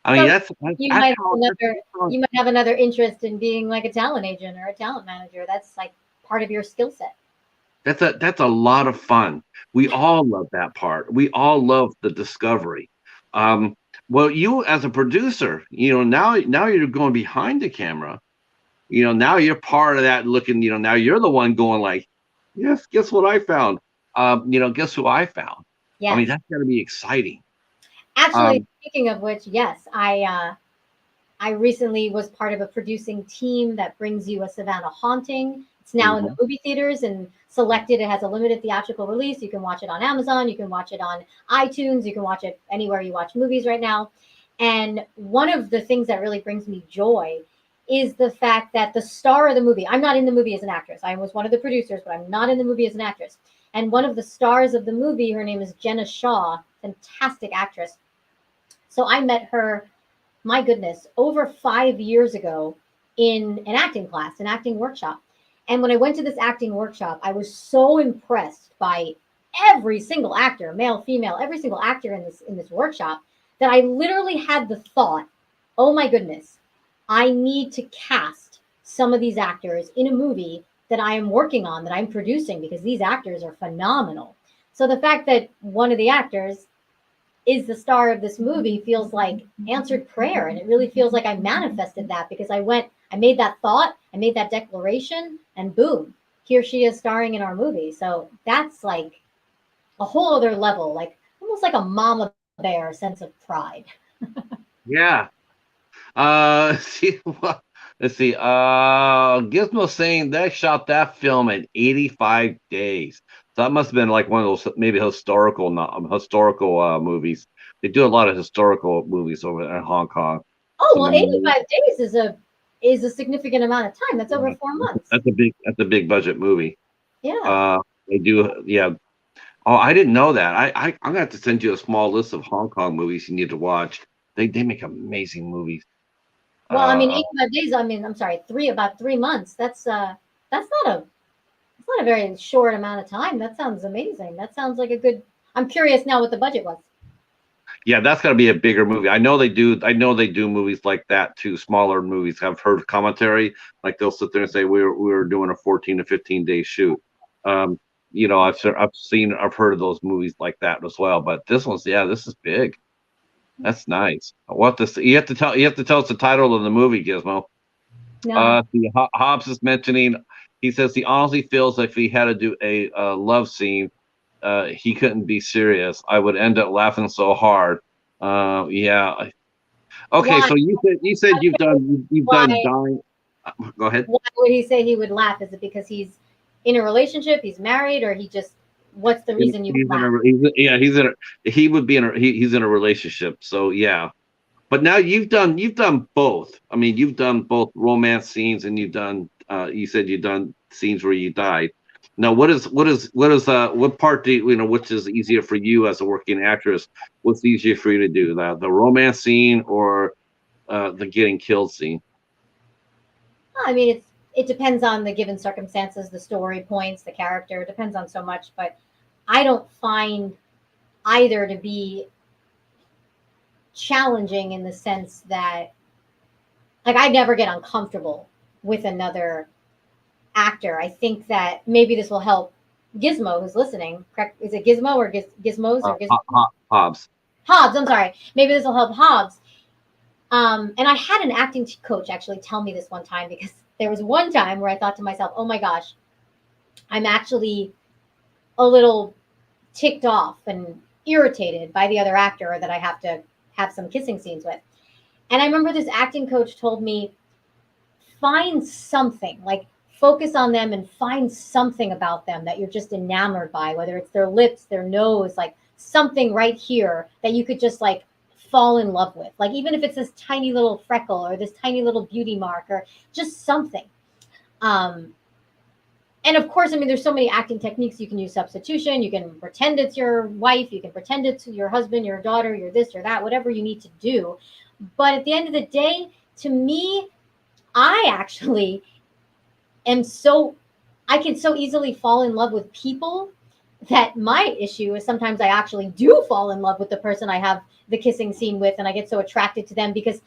I mean, So you that's might have how another you might have another interest in being like a talent agent or a talent manager. That's like part of your skill set. that's a lot of fun. We all love that part. We all love the discovery. Um, well, you as a producer, now you're going behind the camera. Now you're part of that looking. Now you're the one going like, yes, guess what I found. Guess who I found. I mean, Yes. that's got to be exciting. Actually, Um, speaking of which, yes, I recently was part of a producing team that brings you a Savannah Haunting. It's now in the mhm. movie theaters and selected. It has a limited theatrical release. You can watch it on Amazon. You can watch it on iTunes. You can watch it anywhere you watch movies right now. And one of the things that really brings me joy is the fact that the star of the movie, I'm not in the movie as an actress. I was one of the producers, but I'm not in the movie as an actress. And one of the stars of the movie, her name is Jenna Shaw, fantastic actress. So I met her, my goodness, over 5 years ago in an acting class, an acting workshop. And when I went to this acting workshop, I was so impressed by every single actor, male, female, every single actor in this workshop that I literally had the thought, "Oh my goodness, I need to cast some of these actors in a movie that I am working on, that I'm producing, because these actors are phenomenal." So the fact that one of the actors is the star of this movie feels like answered prayer. And it really feels like I manifested that, because I made that thought, I made that declaration, and boom, here she is starring in our movie. So that's like a whole other level, like almost like a mama bear sense of pride. Yeah. See, let's see. Gizmo saying they shot that film in 85 days. So that must have been like one of those maybe historical movies. They do a lot of historical movies over in Hong Kong. Oh So well, 85 days is a significant amount of time. That's over 4 months. that's a big budget movie. Yeah. They do, yeah. Oh, I didn't know that. I'm gonna have to send you a small list of Hong Kong movies you need to watch. They make amazing movies. Well, I mean, Uh, 85 days. I mean, I'm sorry, about 3 months. That's not a very short amount of time. That sounds amazing. That sounds like a good. I'm curious now what the budget was. yeah, that's gotta be a bigger movie. I know they do. I know they do movies like that too. Smaller movies. I've heard commentary like they'll sit there and say we were doing a 14 to 15 day shoot. Um, I've heard of those movies like that as well. But this one's yeah, this is big. That's nice. What this you have to tell us the title of the movie, Gizmo. No. Hobbs is mentioning. He says he honestly feels like if he had to do a love scene, he couldn't be serious. I would end up laughing so hard. Yeah. Okay, Why? so you said you've Why? done dying. Go ahead. Why would he say he would laugh? Is it because he's in a relationship, he's married, or he just? What's the reason you would He's in laugh? a yeah he would be in a he's in a relationship. So yeah. But now you've done both. I mean, you've done both romance scenes and you've done you said you've done scenes where you died. Now, what part do you know which is easier for you as a working actress? What's easier for you to do, the romance scene or the getting killed scene? I mean, it depends on the given circumstances, the story points, the character. It depends on so much, but I don't find either to be challenging in the sense that like I never get uncomfortable with another actor. I think that maybe this will help Gizmo who's listening. Correct? Is it Gizmo or Gizmos or Gizmo? Hobbs. Hobbs? I'm sorry. Maybe this will help Hobbs. And I had an acting coach actually tell me this one time because there was one time where I thought to myself, "Oh my gosh, I'm actually a little ticked off and irritated by the other actor that I have to have some kissing scenes with." And I remember this acting coach told me, find something, like focus on them and find something about them that you're just enamored by, whether it's their lips, their nose, like something right here that you could just like fall in love with. Like even if it's this tiny little freckle or this tiny little beauty mark or just something. Um, and of course, I mean, there's so many acting techniques. You can use substitution. You can pretend it's your wife. You can pretend it's your husband, your daughter, your this or that, whatever you need to do. But at the end of the day, to me, I actually am so, I can so easily fall in love with people that my issue is sometimes I actually do fall in love with the person I have the kissing scene with, and I get so attracted to them because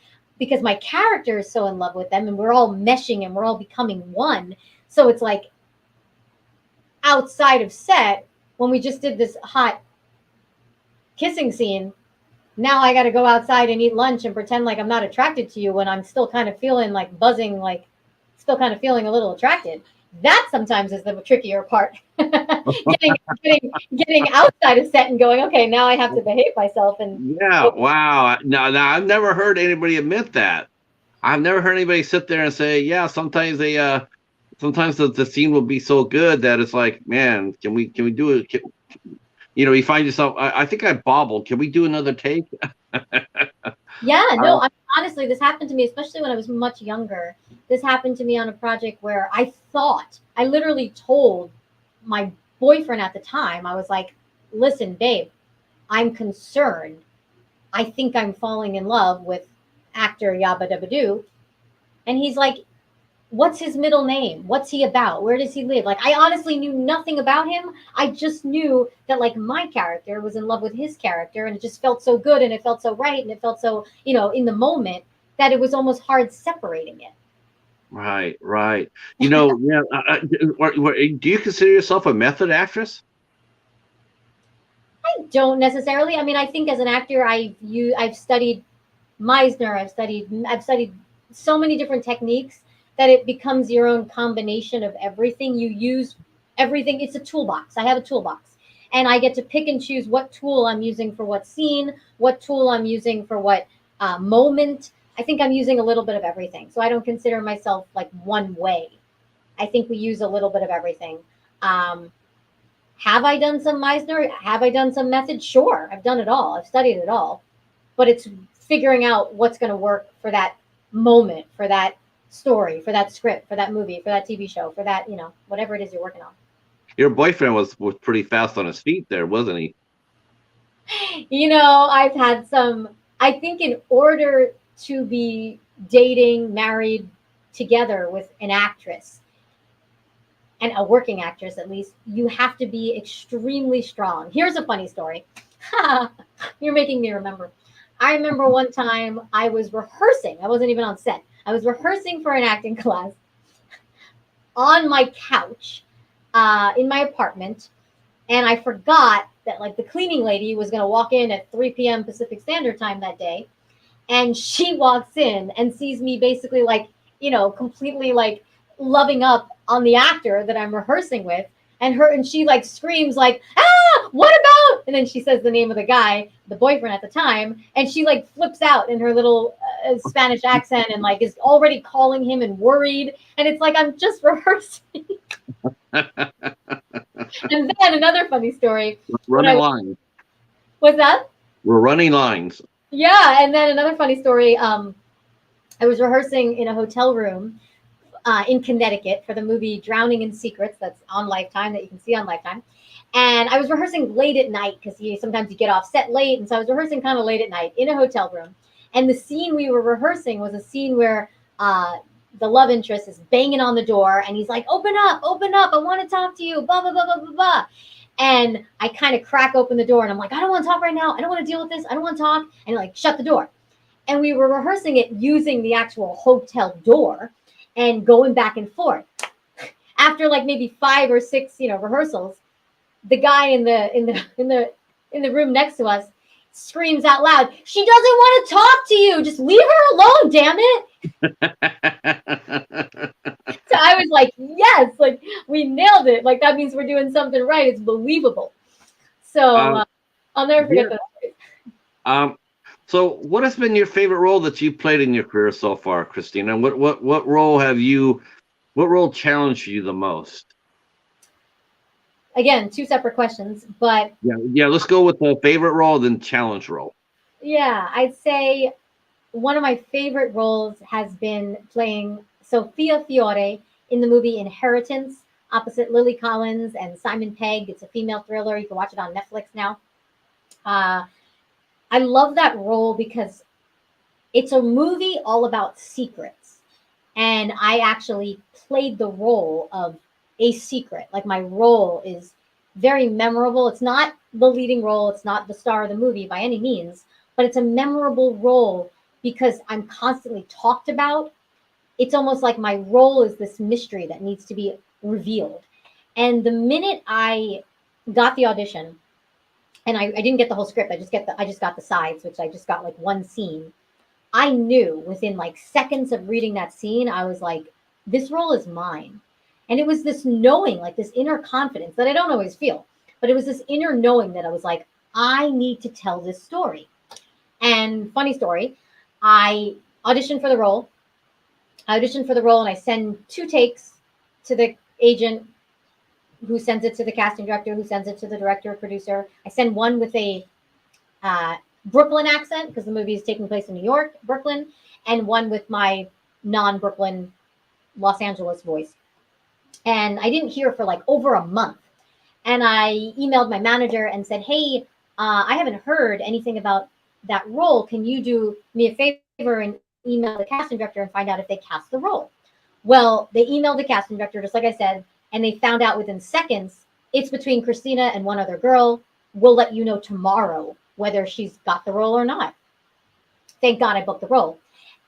my character is so in love with them, and we're all meshing and we're all becoming one. So it's like outside of set when we just did this hot kissing scene. Now I got to go outside and eat lunch and pretend like I'm not attracted to you when I'm still kind of feeling like buzzing, like still kind of feeling a little attracted. That sometimes is the trickier part. Getting outside of set and going, okay, now I have to behave myself and Yeah, wow. Now I've never heard anybody admit that. I've never heard anybody sit there and say, yeah, sometimes the scene will be so good that it's like, man, can we do it? You find yourself, I think I bobbled. Can we do another take? yeah, no, Uh, honestly, this happened to me, especially when I was much younger. This happened to me on a project where I literally told my boyfriend at the time, I was like, listen, babe, I'm concerned. I think I'm falling in love with actor Yabba Dabba Doo. And he's like, what's his middle name? What's he about? Where does he live? Like, I honestly knew nothing about him. I just knew that, like, my character was in love with his character, and it just felt so good, and it felt so right, and it felt so, in the moment that it was almost hard separating it. right, right. Yeah. Do you consider yourself a method actress? I don't necessarily. I mean, I think as an actor, I've studied Meisner. I've studied so many different techniques that it becomes your own combination of everything. You use everything. It's a toolbox. I have a toolbox, and I get to pick and choose what tool I'm using for what scene, what tool I'm using for what moment. I think I'm using a little bit of everything. So I don't consider myself like one way. I think we use a little bit of everything. Um, Have I done some Meisner? Have I done some method? Sure, I've done it all. I've studied it all. But it's figuring out what's going to work for that moment, for that story, for that script, for that movie, for that TV show, for that, whatever it is you're working on. Your boyfriend was pretty fast on his feet there, wasn't he? I've had some, I think in order to be dating, married together with an actress, and a working actress at least, you have to be extremely strong. Here's a funny story. You're making me remember. I remember one time I was rehearsing. I wasn't even on set. I was rehearsing for an acting class on my couch in my apartment. And I forgot that like the cleaning lady was going to walk in at 3 p.m. Pacific Standard Time that day. And she walks in and sees me basically like, completely like loving up on the actor that I'm rehearsing with. And she like screams like, ah, what about? And then she says the name of the guy, the boyfriend at the time. And she like flips out in her little Spanish accent and like is already calling him and worried. And it's like, I'm just rehearsing. And then another funny story. Running lines. What's that? We're running lines. Yeah. And then another funny story. I was rehearsing in a hotel room in Connecticut for the movie Drowning in Secrets that's on Lifetime, that you can see on Lifetime. And I was rehearsing late at night because sometimes you get off set late. And so I was rehearsing kind of late at night in a hotel room. And the scene we were rehearsing was a scene where the love interest is banging on the door. And he's like, open up, I want to talk to you, blah, blah, blah, blah, blah, blah. And I kind of crack open the door and I'm like, I don't want to talk right now. I don't want to deal with this. I don't want to talk. And like, shut the door. And we were rehearsing it using the actual hotel door and going back and forth. After like maybe 5 or 6, rehearsals, the guy in the room next to us screams out loud, "She doesn't want to talk to you. Just leave her alone, damn it." So I was like, yes, like we nailed it. Like that means we're doing something right. It's believable. So I'll never forget that. So what has been your favorite role that you've played in your career so far, Christina? What role challenged you the most? Again, 2 separate questions, but yeah. Let's go with the favorite role, then challenge role. Yeah, I'd say one of my favorite roles has been playing Sophia Fiore in the movie Inheritance, opposite Lily Collins and Simon Pegg. It's a female thriller. You can watch it on Netflix now. I love that role because it's a movie all about secrets. And I actually played the role of a secret. Like my role is very memorable. It's not the leading role. It's not the star of the movie by any means, but it's a memorable role because I'm constantly talked about. It's almost like my role is this mystery that needs to be revealed. And the minute I got the audition, and I didn't get the whole script, I just got the sides, which I just got like one scene. I knew within like seconds of reading that scene, I was like, this role is mine. And it was this knowing, like this inner confidence that I don't always feel, but it was this inner knowing that I was like, I need to tell this story. And funny story, I auditioned for the role. And I send 2 takes to the agent who sends it to the casting director, who sends it to the director or producer. I send one with a Brooklyn accent because the movie is taking place in New York, Brooklyn, and one with my non-Brooklyn Los Angeles voice. And I didn't hear for like over a month. And I emailed my manager and said, hey, I haven't heard anything about that role. Can you do me a favor and email the casting director and find out if they cast the role? Well, they emailed the casting director, just like I said, and they found out within seconds, it's between Christina and one other girl. We'll let you know tomorrow whether she's got the role or not. Thank God I booked the role.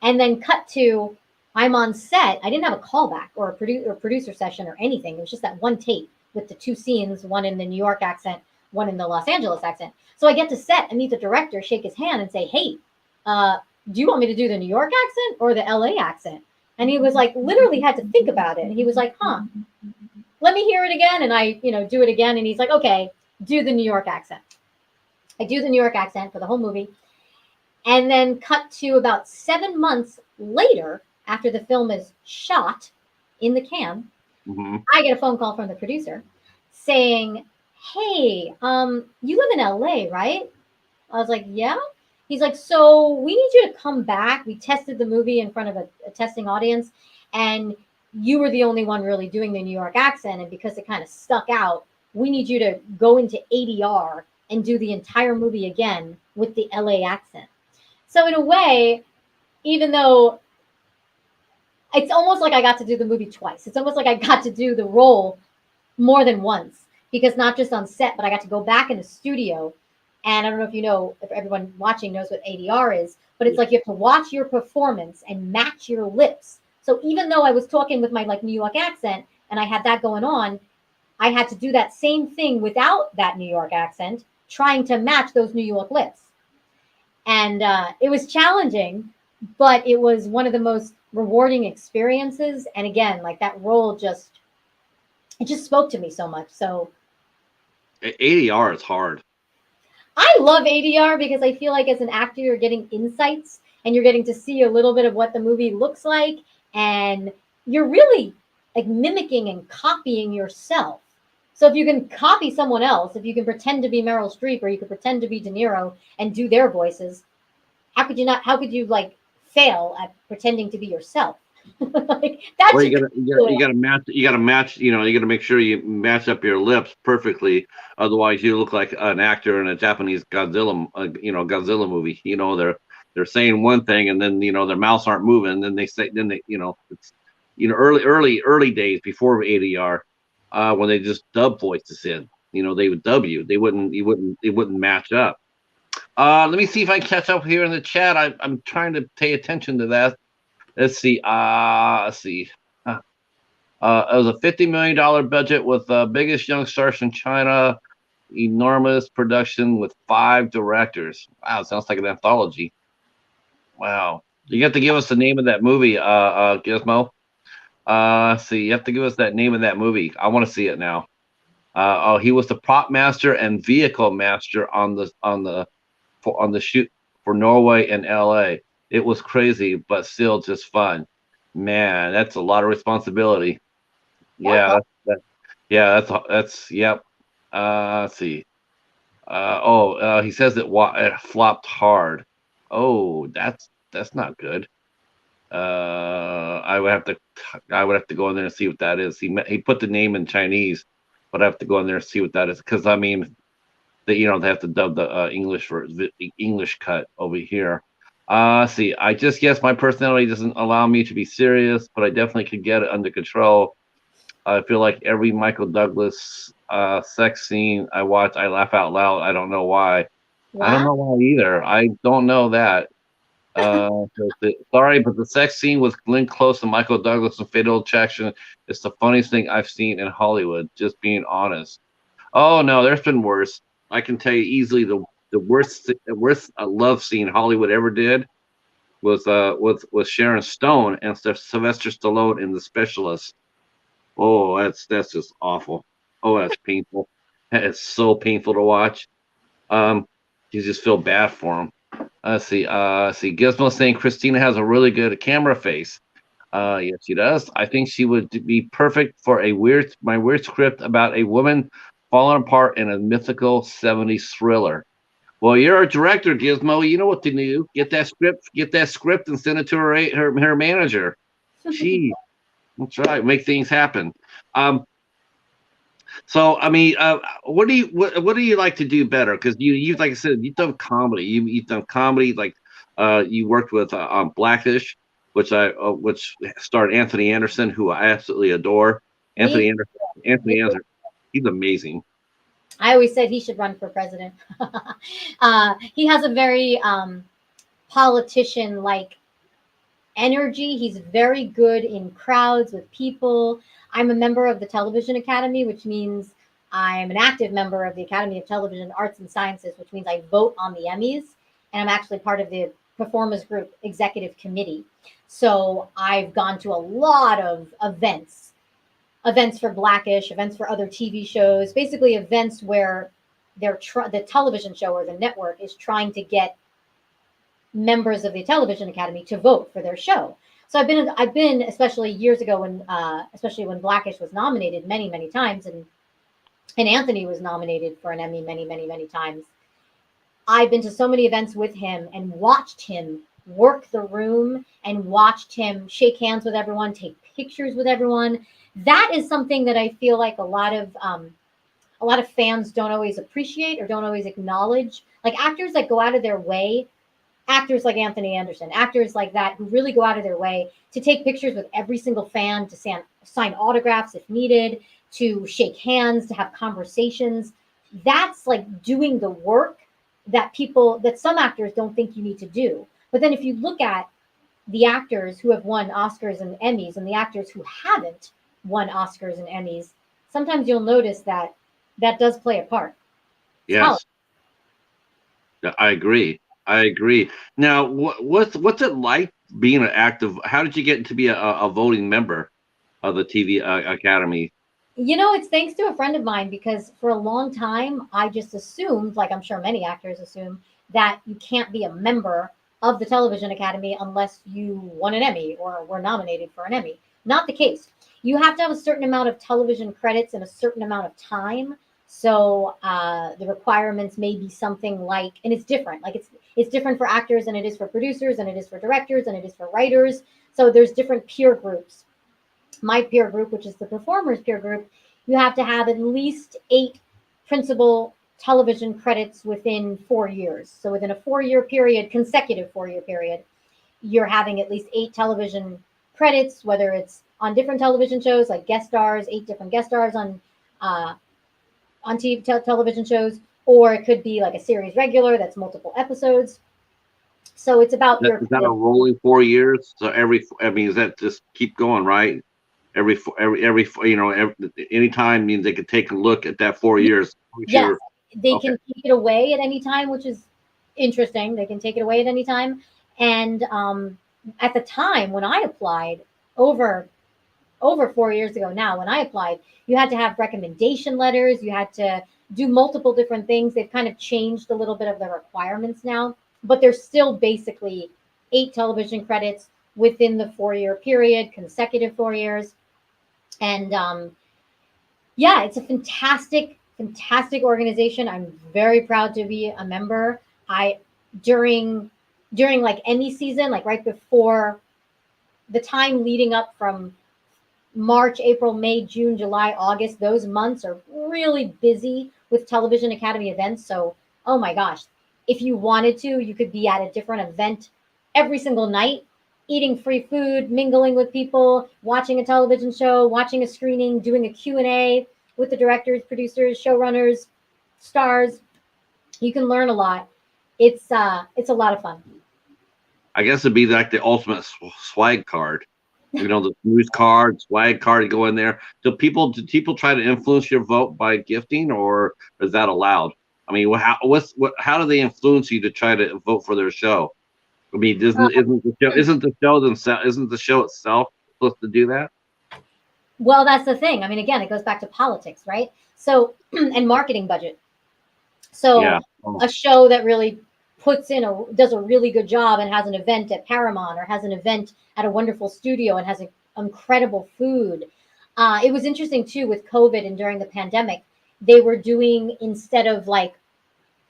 And then cut to, I'm on set. I didn't have a callback or a producer session or anything. It was just that one tape with the 2 scenes, one in the New York accent, one in the Los Angeles accent. So I get to set and meet the director, shake his hand and say, hey, do you want me to do the New York accent or the LA accent? And he was like, literally had to think about it. And he was like, let me hear it again. And I, do it again. And he's like, okay, do the New York accent. I do the New York accent for the whole movie. And then cut to about 7 months later, after the film is shot in the can, I get a phone call from the producer saying, hey, you live in LA, right? I was like, yeah. He's like, so we need you to come back. We tested the movie in front of a testing audience, and you were the only one really doing the New York accent. And because it kind of stuck out, we need you to go into ADR and do the entire movie again with the LA accent. So, in a way, even though it's almost like I got to do the movie twice, it's almost like I got to do the role more than once because not just on set, but I got to go back in the studio. And I don't know if you know, if everyone watching knows what ADR is, but it's like you have to watch your performance and match your lips. So even though I was talking with my like New York accent and I had that going on, I had to do that same thing without that New York accent, trying to match those New York lips. And it was challenging, but it was one of the most rewarding experiences. And again, like that role just it just spoke to me so much. So ADR is hard. I love ADR because I feel like as an actor, you're getting insights and you're getting to see a little bit of what the movie looks like. And you're really like mimicking and copying yourself. So if you can copy someone else, if you can pretend to be Meryl Streep or you could pretend to be De Niro and do their voices, how could you not? How could you like fail at pretending to be yourself? Like that Well, should be you gotta match. You gotta match. You know, you gotta make sure you match up your lips perfectly. Otherwise, you look like an actor in a Japanese Godzilla, Godzilla movie. You know, they're saying one thing, and then their mouths aren't moving. Then they say, then they, it's early days before ADR, when they just dub voices in. They would dub you. It wouldn't match up. Let me see if I can catch up here in the chat. I'm trying to pay attention to that. Let's see. Let's see. Uh, it was a $50 million budget with biggest young stars in China, enormous production with 5 directors. Wow, sounds like an anthology. Wow. You have to give us the name of that movie, Gizmo. Let's see, you have to give us that name of that movie. I want to see it now. He was the prop master and vehicle master on the shoot for Norway and LA. It was crazy, but still just fun. Man, that's a lot of responsibility. Yeah, yeah, that's yep. Let's see. He says it flopped hard. Oh, that's not good. I would have to go in there and see what that is. He put the name in Chinese, but I have to go in there and see what that is because I mean, they have to dub the English cut over here. See, I just guess my personality doesn't allow me to be serious, but I definitely could get it under control. I feel like every Michael Douglas sex scene I watch, I laugh out loud. I don't know why. I don't wow. know why either. I don't know that. Sorry, but the sex scene with Glenn Close and Michael Douglas and Fatal Attraction is the funniest thing I've seen in Hollywood. Just being honest. Oh no, there's been worse. I can tell you easily the worst love scene Hollywood ever did was with Sharon Stone and Sylvester Stallone in The Specialist. Oh, that's just awful. Oh, that's painful. That is so painful to watch. Um, you just feel bad for him. See. Gizmo saying Christina has a really good camera face. Yes, she does. I think she would be perfect for my weird script about a woman falling apart in a mythical '70s thriller. Well, you're a director, Gizmo. You know what to do. Get that script, and send it to her manager. Gee, that's right. Make things happen. Um, so I mean, what do you like to do better? Because you like I said, you've done comedy. You've done comedy like you worked with on Blackish, which starred Anthony Anderson, who I absolutely adore. Me, Anthony Anderson, he's amazing. I always said he should run for president. He has a very politician like energy. He's very good in crowds with people. I'm a member of the Television Academy, which means I'm an active member of the Academy of Television Arts and Sciences, which means I vote on the Emmys. And I'm actually part of the Performers Group Executive Committee. So I've gone to a lot of events for Blackish, events for other TV shows, basically events where the television show or the network is trying to get members of the Television Academy to vote for their show. So I've been especially years ago when especially when Blackish was nominated many times, and And Anthony was nominated for an Emmy many, many, many times. I've been to so many events with him and watched him work the room and watched him shake hands with everyone, take pictures with everyone. That is something that I feel like a lot of fans don't always appreciate or don't always acknowledge. Like actors that go out of their way, actors like Anthony Anderson, actors like that who really go out of their way to take pictures with every single fan, to sign autographs if needed, to shake hands, to have conversations. That's like doing the work that some actors don't think you need to do. But then if you look at the actors who have won Oscars and Emmys and the actors who haven't won Oscars and Emmys, sometimes you'll notice that that does play a part. It's politics. Yes, I agree. I agree. Now, what's it like being an active? How did you get to be a voting member of the TV Academy? You know, it's thanks to a friend of mine because for a long time I just assumed, like I'm sure many actors assume, that you can't be a member of the Television Academy unless you won an Emmy or were nominated for an Emmy. Not the case. You have to have a certain amount of television credits in a certain amount of time. So the requirements may be something like, and it's different. Like it's different for actors than it is for producers, and it is for directors, and it is for writers. So there's different peer groups. My peer group, which is the performers peer group, you have to have at least 8 principal television credits within 4 years. So within a 4 year period, consecutive 4 year period, you're having at least 8 television credits, whether it's on different television shows like guest stars, 8 different guest stars uh, on TV television shows, or it could be like a series regular that's multiple episodes. So it's about your Is that a rolling 4 years? So I mean, is that just keep going, right? Any time means they could take a look at that 4 years. Make yes, sure. they Okay. can take it away at any time, which is interesting. They can take it away at any time. And at the time when I applied, over over 4 years ago now, when I applied, you had to have recommendation letters. You had to do multiple different things. They've kind of changed a little bit of the requirements now, but there's still basically 8 television credits within the 4 year period, consecutive 4 years. And yeah, it's a fantastic, fantastic organization. I'm very proud to be a member. I during during like any season, like right before the time leading up from March, April, May, June, July, August, those months are really busy with Television Academy events. So, oh my gosh, if you wanted to, you could be at a different event every single night, eating free food, mingling with people, watching a television show, watching a screening, doing a Q&A with the directors, producers, showrunners, stars. You can learn a lot. It's a lot of fun. I guess it'd be like the ultimate swag card. The news card, swag card, go in there. Do people try to influence your vote by gifting, or is that allowed? I mean, how do they influence you to try to vote for their show? I mean, isn't the show itself supposed to do that? Well, that's the thing. I mean, again, it goes back to politics, right? So, and marketing budget. So Yeah. Oh, a show that really does a really good job and has an event at Paramount or has an event at a wonderful studio and has incredible food. It was interesting too with COVID and during the pandemic, they were doing, instead of like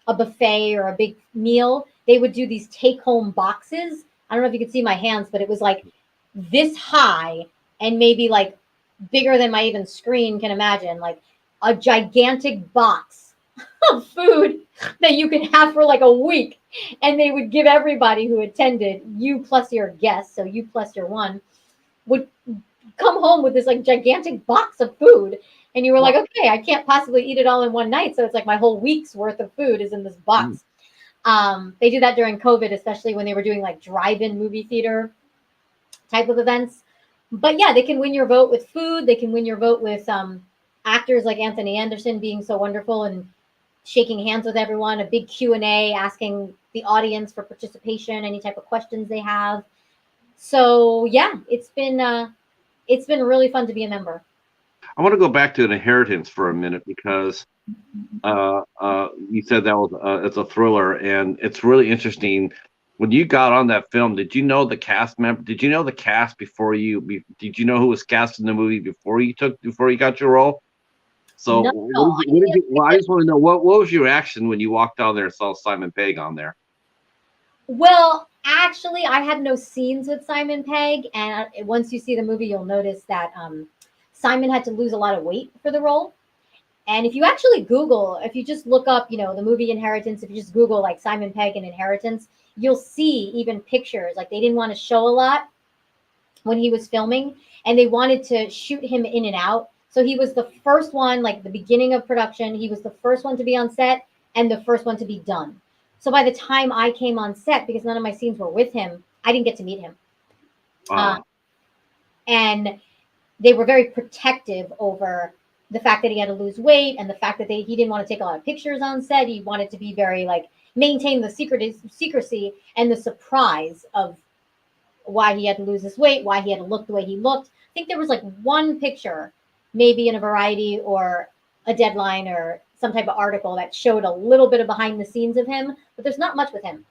a buffet or a big meal, they would do these take home boxes. I don't know if you can see my hands, but it was like this high and maybe like bigger than my even screen can imagine, like a gigantic box of food that you can have for like a week. And they would give everybody who attended, you plus your guests, so you plus your one, would come home with this like gigantic box of food. And you were like, wow. okay, I can't possibly eat it all in one night. So it's like my whole week's worth of food is in this Mm. box. They did that during COVID, especially when they were doing like drive-in movie theater type of events. But yeah, they can win your vote with food. They can win your vote with actors like Anthony Anderson being so wonderful and shaking hands with everyone, a big Q&A, asking the audience for participation, any type of questions they have. So yeah, it's been really fun to be a member. I want to go back to an inheritance for a minute because you said that was it's a thriller, and it's really interesting. When you got on that film, did you know the cast member? Did you know the cast before did you know who was cast in the movie before you got your role? So Not at all. I what did feel you? Well, I just want to know what was your reaction when you walked down there and saw Simon Pegg on there? Well, actually, I had no scenes with Simon Pegg, and once you see the movie, you'll notice that Simon had to lose a lot of weight for the role. And if you actually Google, if you just look up, the movie Inheritance, if you just Google like Simon Pegg and Inheritance, you'll see even pictures. Like they didn't want to show a lot when he was filming, and they wanted to shoot him in and out. So he was the first one, like the beginning of production. He was the first one to be on set and the first one to be done. So by the time I came on set, because none of my scenes were with him, I didn't get to meet him. Uh, Uh, and they were very protective over the fact that he had to lose weight and the fact that he didn't want to take a lot of pictures on set. He wanted to be very like maintain the secrecy and the surprise of why he had to lose his weight, why he had to look the way he looked. I think there was like one picture, maybe in a Variety or a Deadline or some type of article that showed a little bit of behind the scenes of him, but there's not much with him.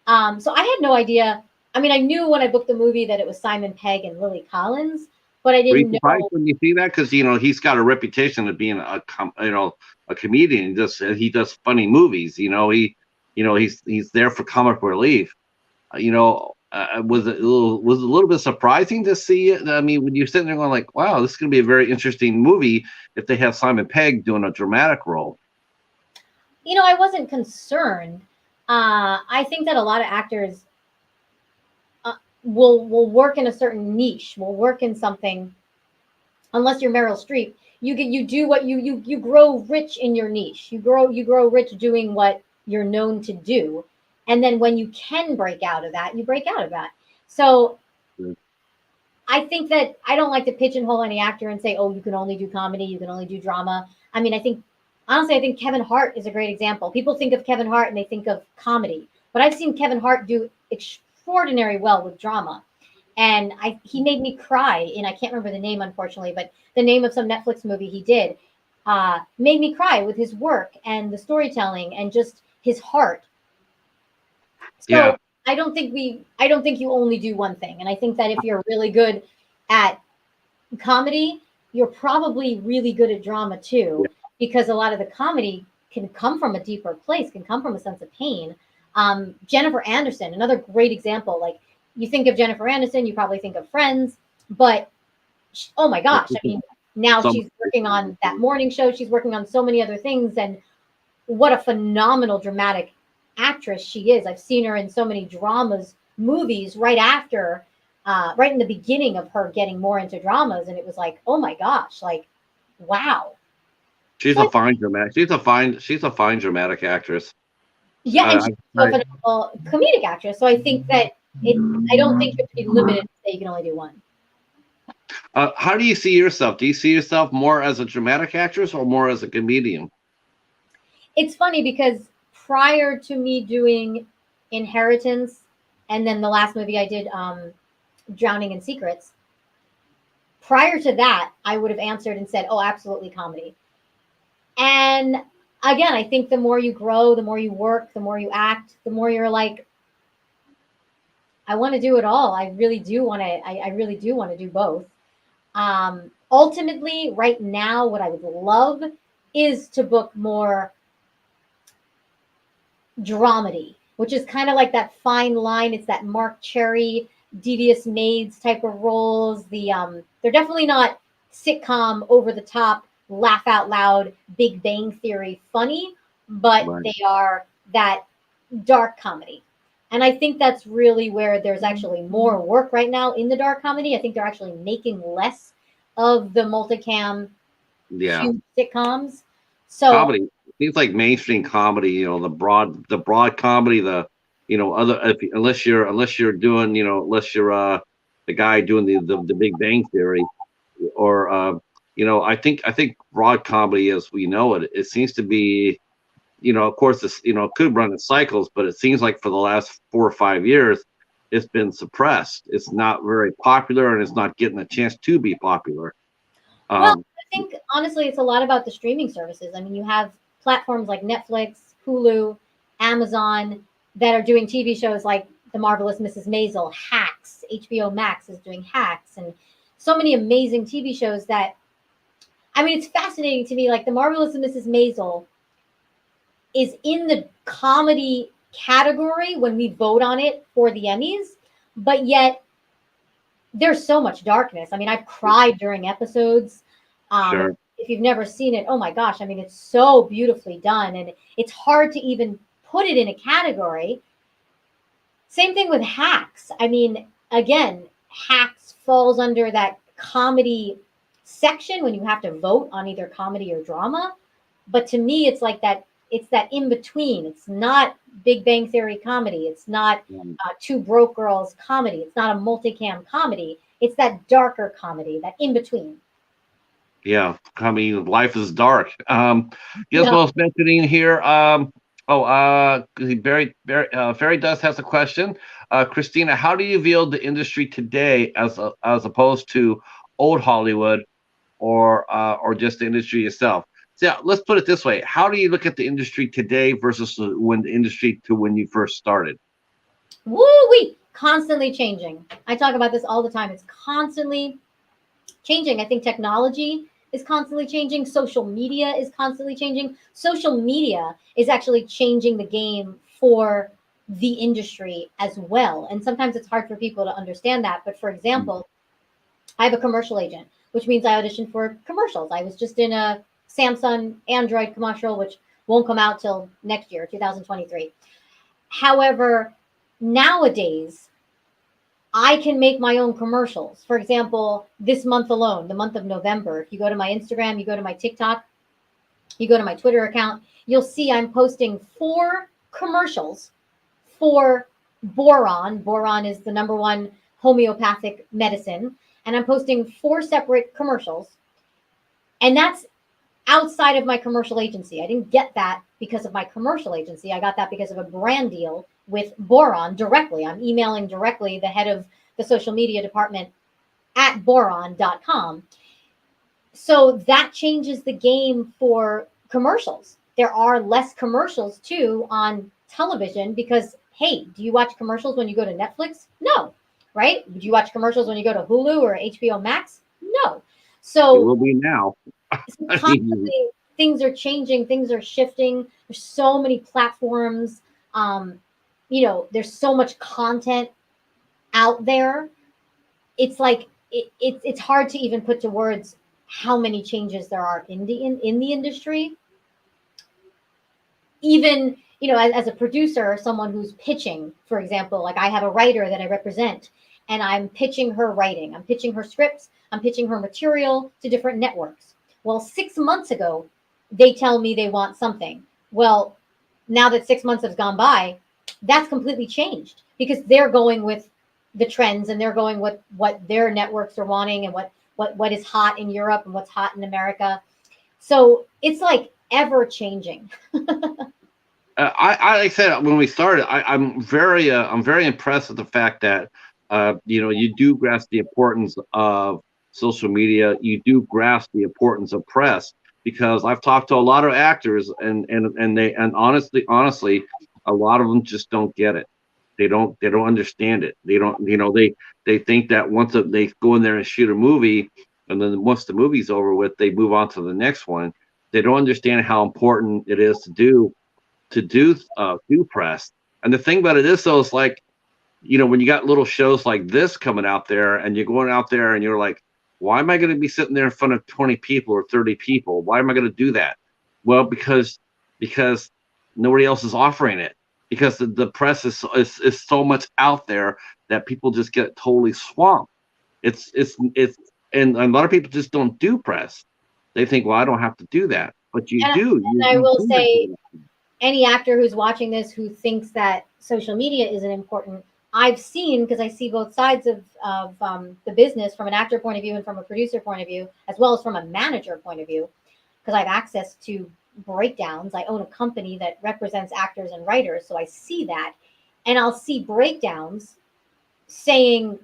So I had no idea. I mean, I knew when I booked the movie that it was Simon Pegg and Lily Collins, but I were you didn't surprised know. when you see that? Because he's got a reputation of being a comedian. He does funny movies. He's there for comic relief. Was it a little bit surprising to see it? I mean, when you're sitting there going like, "Wow, this is going to be a very interesting movie," if they have Simon Pegg doing a dramatic role. I wasn't concerned. I think that a lot of actors will work in a certain niche, will work in something. Unless you're Meryl Streep, you do what you grow rich in your niche. You grow rich doing what you're known to do, and then when you can break out of that, you break out of that. So I think that I don't like to pigeonhole any actor and say, oh, you can only do comedy, you can only do drama. I mean, honestly, I think Kevin Hart is a great example. People think of Kevin Hart and they think of comedy, but I've seen Kevin Hart do extraordinary well with drama. And he made me cry, and I can't remember the name, unfortunately, but the name of some Netflix movie he did made me cry with his work and the storytelling and just his heart. Yeah, So I don't think you only do one thing. And I think that if you're really good at comedy, you're probably really good at drama yeah, too, because a lot of the comedy can come from a deeper place, can come from a sense of pain. Jennifer Anderson, another great example. Like you think of Jennifer Anderson, you probably think of Friends, but oh my gosh, I mean, now some she's working on that morning show. She's working on so many other things, and what a phenomenal dramatic actress she is. I've seen her in so many dramas, movies right after, right in the beginning of her getting more into dramas, and it was like, oh my gosh, like, wow. she's So a fine dramatic. She's a fine dramatic actress. yeah, I, and I, she's a I, phenomenal comedic actress. So I think that I don't think you have to be limited to say you can only do one. how do you see yourself? Do you see yourself more as a dramatic actress or more as a comedian? It's funny because prior to me doing Inheritance, and then the last movie I did, Drowning in Secrets, prior to that, I would have answered and said, oh, absolutely comedy. And again, I think the more you grow, the more you work, the more you act, the more you're like, I want to do it all. I really do want to. I really do want to do both. Ultimately, right now, what I would love is to book more dramedy, which is kind of like that fine line. It's that Mark Cherry, Devious Maids type of roles. They're definitely not sitcom, over the top, laugh out loud, Big Bang Theory funny, but Right. they are that dark comedy. And I think that's really where there's actually more work right now in the dark comedy. I think they're actually making less of the multicam Yeah. huge sitcoms. So Comedy seems like mainstream comedy. The broad comedy. Other unless you're doing unless you're the guy doing the Big Bang Theory or I think broad comedy as we know it seems to be of course this it could run in cycles, but it seems like for the last 4 or 5 years it's been suppressed. It's not very popular and it's not getting a chance to be popular. well, Um, I think honestly, it's a lot about the streaming services. I mean, you have platforms like Netflix, Hulu, Amazon that are doing TV shows like The Marvelous Mrs. Maisel, Hacks. HBO Max is doing Hacks, and so many amazing TV shows that I mean, it's fascinating to me. Like The Marvelous Mrs. Maisel is in the comedy category when we vote on it for the Emmys, but yet there's so much darkness. I mean, I've cried during episodes. Sure. If you've never seen it, oh my gosh, I mean, it's so beautifully done, and it's hard to even put it in a category. Same thing with Hacks. I mean, again, Hacks falls under that comedy section when you have to vote on either comedy or drama. But to me, it's like that. It's that in between. It's not Big Bang Theory comedy. It's not Two Broke Girls comedy. It's not a multicam comedy. It's that darker comedy, that in between. Yeah, I mean, life is dark. Guess Yeah. what I was mentioning here? Barry does has a question. Christina, how do you view the industry today as opposed to old Hollywood or just the industry itself? So yeah, let's put it this way: how do you look at the industry today versus when the industry to when you first started? Woo wee! Constantly changing. I talk about this all the time. It's constantly changing. I think technology is constantly changing. Social media is constantly changing. Social media is actually changing the game for the industry as well. And sometimes it's hard for people to understand that. But for example, I have a commercial agent, which means I audition for commercials. I was just in a Samsung Android commercial, which won't come out till next year, 2023. However, nowadays, I can make my own commercials. For example, this month alone, the month of November, if you go to my Instagram, you go to my TikTok, you go to my Twitter account, you'll see I'm posting 4 commercials for boron. Boron is the number one homeopathic medicine. And I'm posting 4 separate commercials. And that's outside of my commercial agency. I didn't get that because of my commercial agency. I got that because of a brand deal with Boron directly. I'm emailing directly the head of the social media department at boron.com. So that changes the game for commercials. There are less commercials too on television because, hey, do you watch commercials when you go to Netflix? No. Right? Do you watch commercials when you go to Hulu or HBO Max? No. It So will be now. I mean, constantly things are changing, things are shifting. There's so many platforms. Um, there's so much content out there. It's like it's hard to even put to words how many changes there are in the industry. Even as a producer, someone who's pitching, for example, like I have a writer that I represent, and I'm pitching her writing, I'm pitching her scripts, I'm pitching her material to different networks. Well, 6 months ago, they tell me they want something. Well, now that 6 months has gone by, that's completely changed because they're going with the trends and they're going with what their networks are wanting and what is hot in Europe and what's hot in America. So it's like ever changing. like I said when we started, I'm very impressed with the fact that you do grasp the importance of social media. You do grasp the importance of press because I've talked to a lot of actors and honestly, a lot of them just don't get it. They don't understand it. They don't they think that they go in there and shoot a movie, and then once the movie's over with, they move on to the next one. They don't understand how important it is to do press. And the thing about it is though, it's like, when you got little shows like this coming out there and you're going out there and you're like, why am I going to be sitting there in front of 20 people or 30 people? Why am I going to do that? Well, because nobody else is offering it, because the press is so much out there that people just get totally swamped. It's and a lot of people just don't do press. They think, well, I don't have to do that, but you And, do. and I You will do have to say, do that. any actor who's watching this who thinks that social media isn't important, I've seen, because I see both sides of the business from an actor point of view and from a producer point of view, as well as from a manager point of view, because I have access to breakdowns. I own a company that represents actors and writers, so I see that. And I'll see breakdowns saying,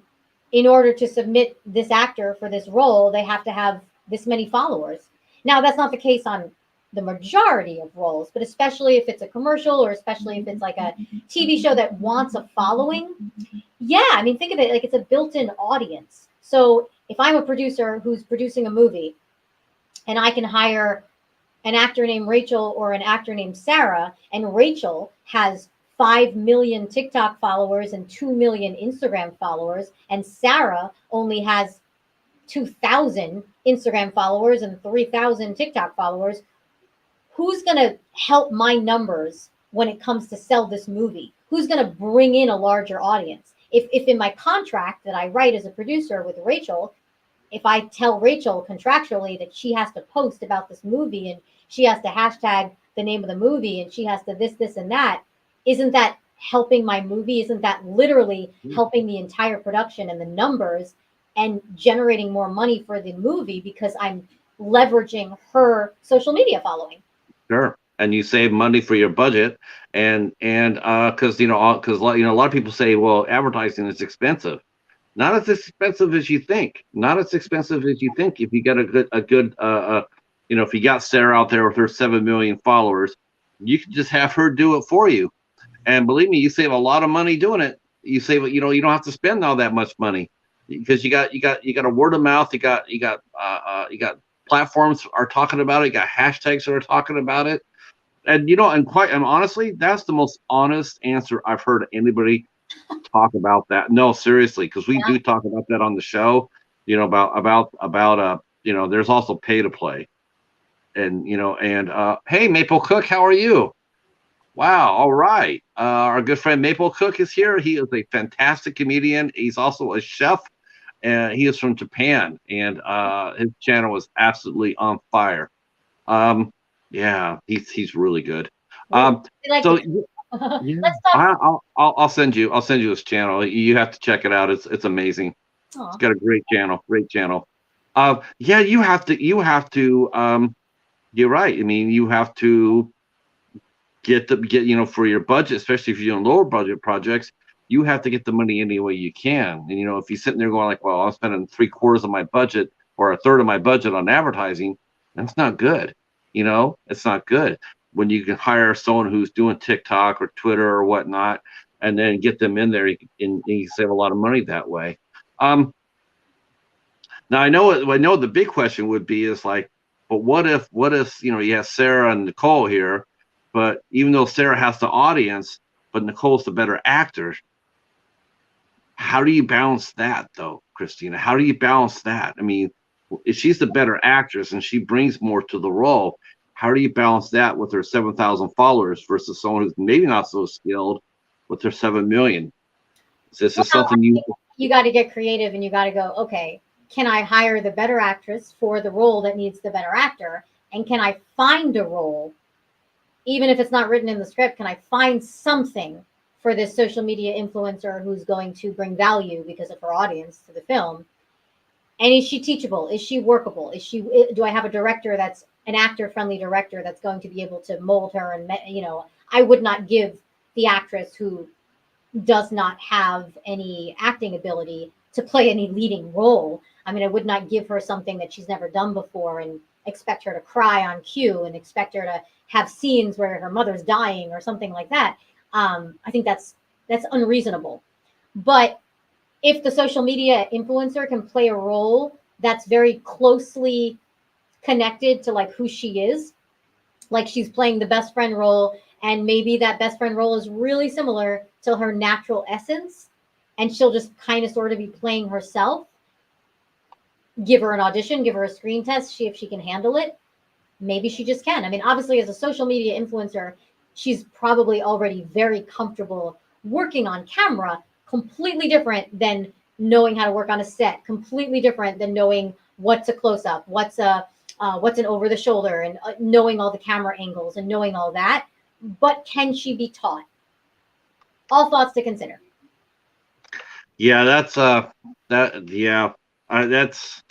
in order to submit this actor for this role, they have to have this many followers. Now, that's not the case on the majority of roles, but especially if it's a commercial or especially if it's like a TV show that wants a following. Yeah, I mean, think of it like it's a built in audience. So if I'm a producer who's producing a movie, and I can hire an actor named Rachel or an actor named Sarah, and Rachel has 5 million TikTok followers and 2 million Instagram followers, and Sarah only has 2,000 Instagram followers and 3,000 TikTok followers. Who's going to help my numbers when it comes to sell this movie? Who's going to bring in a larger audience? If in my contract that I write as a producer with Rachel, if I tell Rachel contractually that she has to post about this movie and she has to hashtag the name of the movie and she has to this, and that, isn't that helping my movie? Isn't that literally helping the entire production and the numbers and generating more money for the movie because I'm leveraging her social media following? Sure. And you save money for your budget, and because because a lot of people say, well, advertising is expensive. Not as expensive as you think. Not as expensive as you think. If you got if you got Sarah out there with her 7 million followers, you can just have her do it for you. And believe me, you save a lot of money doing it. You save, you don't have to spend all that much money because you got a word of mouth. You got platforms are talking about it. You got hashtags that are talking about it. And honestly, that's the most honest answer I've heard anybody talk about that. No, seriously, because we Yeah. do talk about that on the show. There's also pay to play, and hey, Maple Cook, how are you? Wow, all right. Our good friend Maple Cook is here. He is a fantastic comedian. He's also a chef, and he is from Japan, and his channel is absolutely on fire. Um, yeah, he's really good. Well, Um, we like to so talk. yeah, Let's talk. I'll send you his channel. You have to check it out. It's amazing. It's Oh, got a great channel, great channel. Yeah, you have to. You're right. I mean, you have to get for your budget, especially if you're doing lower budget projects. You have to get the money any way you can. And if you're sitting there going like, well, I'm spending three-quarters of my budget or a third of my budget on advertising, that's not good. It's not good when you can hire someone who's doing TikTok or Twitter or whatnot, and then get them in there, and you save a lot of money that way. Um, Now I know the big question would be is like, but what if you have Sarah and Nicole here, but even though Sarah has the audience, but Nicole's the better actor, how do you balance that though, Christina? How do you balance that? I mean, if she's the better actress and she brings more to the role, how do you balance that with her 7,000 followers versus someone who's maybe not so skilled with her 7 million? Is this well, is I something you? think you got to get creative and you got to go, okay, can I hire the better actress for the role that needs the better actor? And can I find a role, even if it's not written in the script, can I find something for this social media influencer who's going to bring value because of her audience to the film? And is she teachable? Is she workable? Do I have a director that's an actor friendly director that's going to be able to mold her? And, I would not give the actress who does not have any acting ability to play any leading role. I mean, I would not give her something that she's never done before and expect her to cry on cue and expect her to have scenes where her mother's dying or something like that. I think that's unreasonable. But if the social media influencer can play a role that's very closely connected to like who she is, like she's playing the best friend role, and maybe that best friend role is really similar to her natural essence, and she'll just kind of sort of be playing herself. Give her an audition, give her a screen test, see if she can handle it. Maybe she just can. I mean, obviously, as a social media influencer, she's probably already very comfortable working on camera, completely different than knowing how to work on a set, completely different than knowing what's a close up, what's an over the shoulder, and knowing all the camera angles and knowing all that. But can she be taught? All thoughts to consider. Yeah, that yeah, that's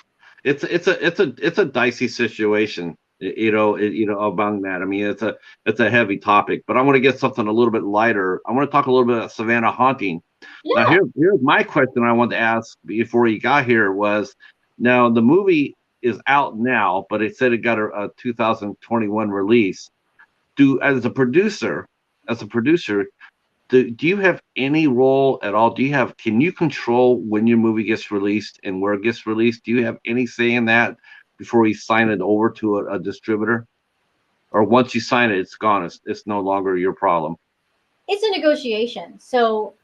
it's a dicey situation. Among that. I mean, it's a heavy topic, but I want to get something a little bit lighter. I want to talk a little bit about Savannah Haunting. Now, Yeah. here's my question I wanted to ask before you got here was, now the movie is out now, but it said it got a 2021 release. Do as a producer, do you have any role at all? Can you control when your movie gets released and where it gets released? Do you have any say in that? before we sign it over to a distributor? Or once you sign it, it's gone. It's no longer your problem. It's a negotiation. So,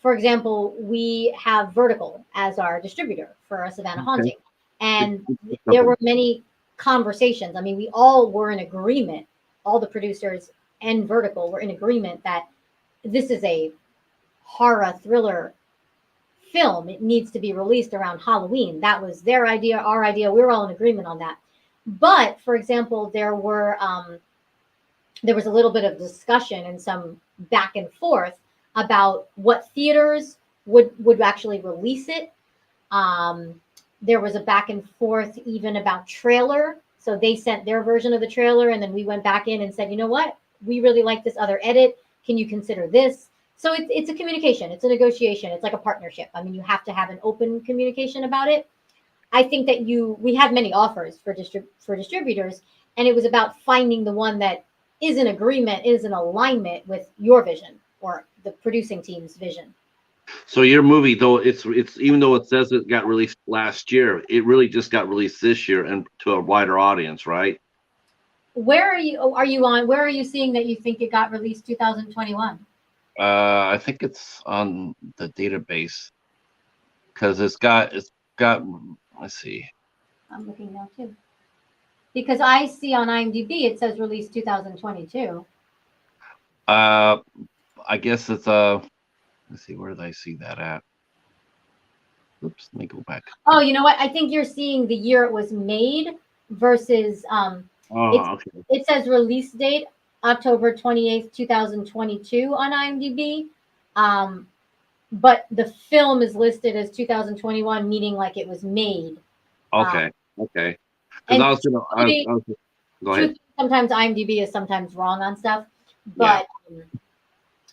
for example, we have Vertical as our distributor for our Savannah Okay. Haunting. And Good there company. were many conversations. I mean, we all were in agreement, all the producers and Vertical were in agreement that this is a horror thriller film. It needs to be released around Halloween. That was their idea, our idea. We were all in agreement on that. But for example, there was a little bit of discussion and some back and forth about what theaters would actually release it. There was a back and forth even about trailer. So they sent their version of the trailer, and then we went back in and said, you know what, we really like this other edit. Can you consider this? So it's a communication. It's a negotiation. It's like a partnership. I mean, you have to have an open communication about it. I think that we had many offers for distributors, and it was about finding the one that is in agreement, is in alignment with your vision or the producing team's vision. So your movie, though, it's even though it says it got released last year, it really just got released this year and to a wider audience, right? Where are you on? Where are you seeing that you think it got released 2021? I think it's on the database because it's got. Let's see. I'm looking now too. Because I see on IMDb it says release 2022. Uh, I guess it's Let's see, where did I see that at? Oops, let me go back. Oh, you know what? I think you're seeing the year it was made versus it's Oh, okay. it says release date October 28th, 2022 on IMDb. Um, but the film is listed as 2021, meaning like it was made. Um, Okay. Okay. Because and I was gonna. truthfully, I was, go ahead. sometimes IMDb is sometimes wrong on stuff, Yeah.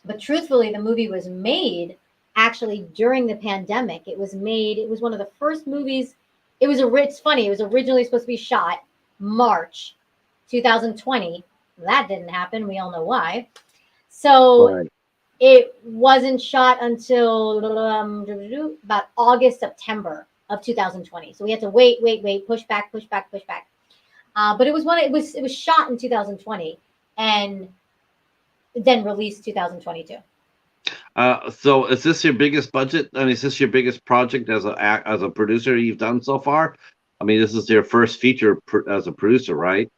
but truthfully, the movie was made actually during the pandemic. It was made. It was one of the first movies. It's funny. It was originally supposed to be shot March 2020. That didn't happen. We all know why. So Right. it wasn't shot until about August, September of 2020. So we had to wait, push back, push back, push back. But it was shot in 2020 and then released 2022. So is this your biggest budget? I mean, is this your biggest project as a producer you've done so far? I mean, this is your first feature as a producer, right?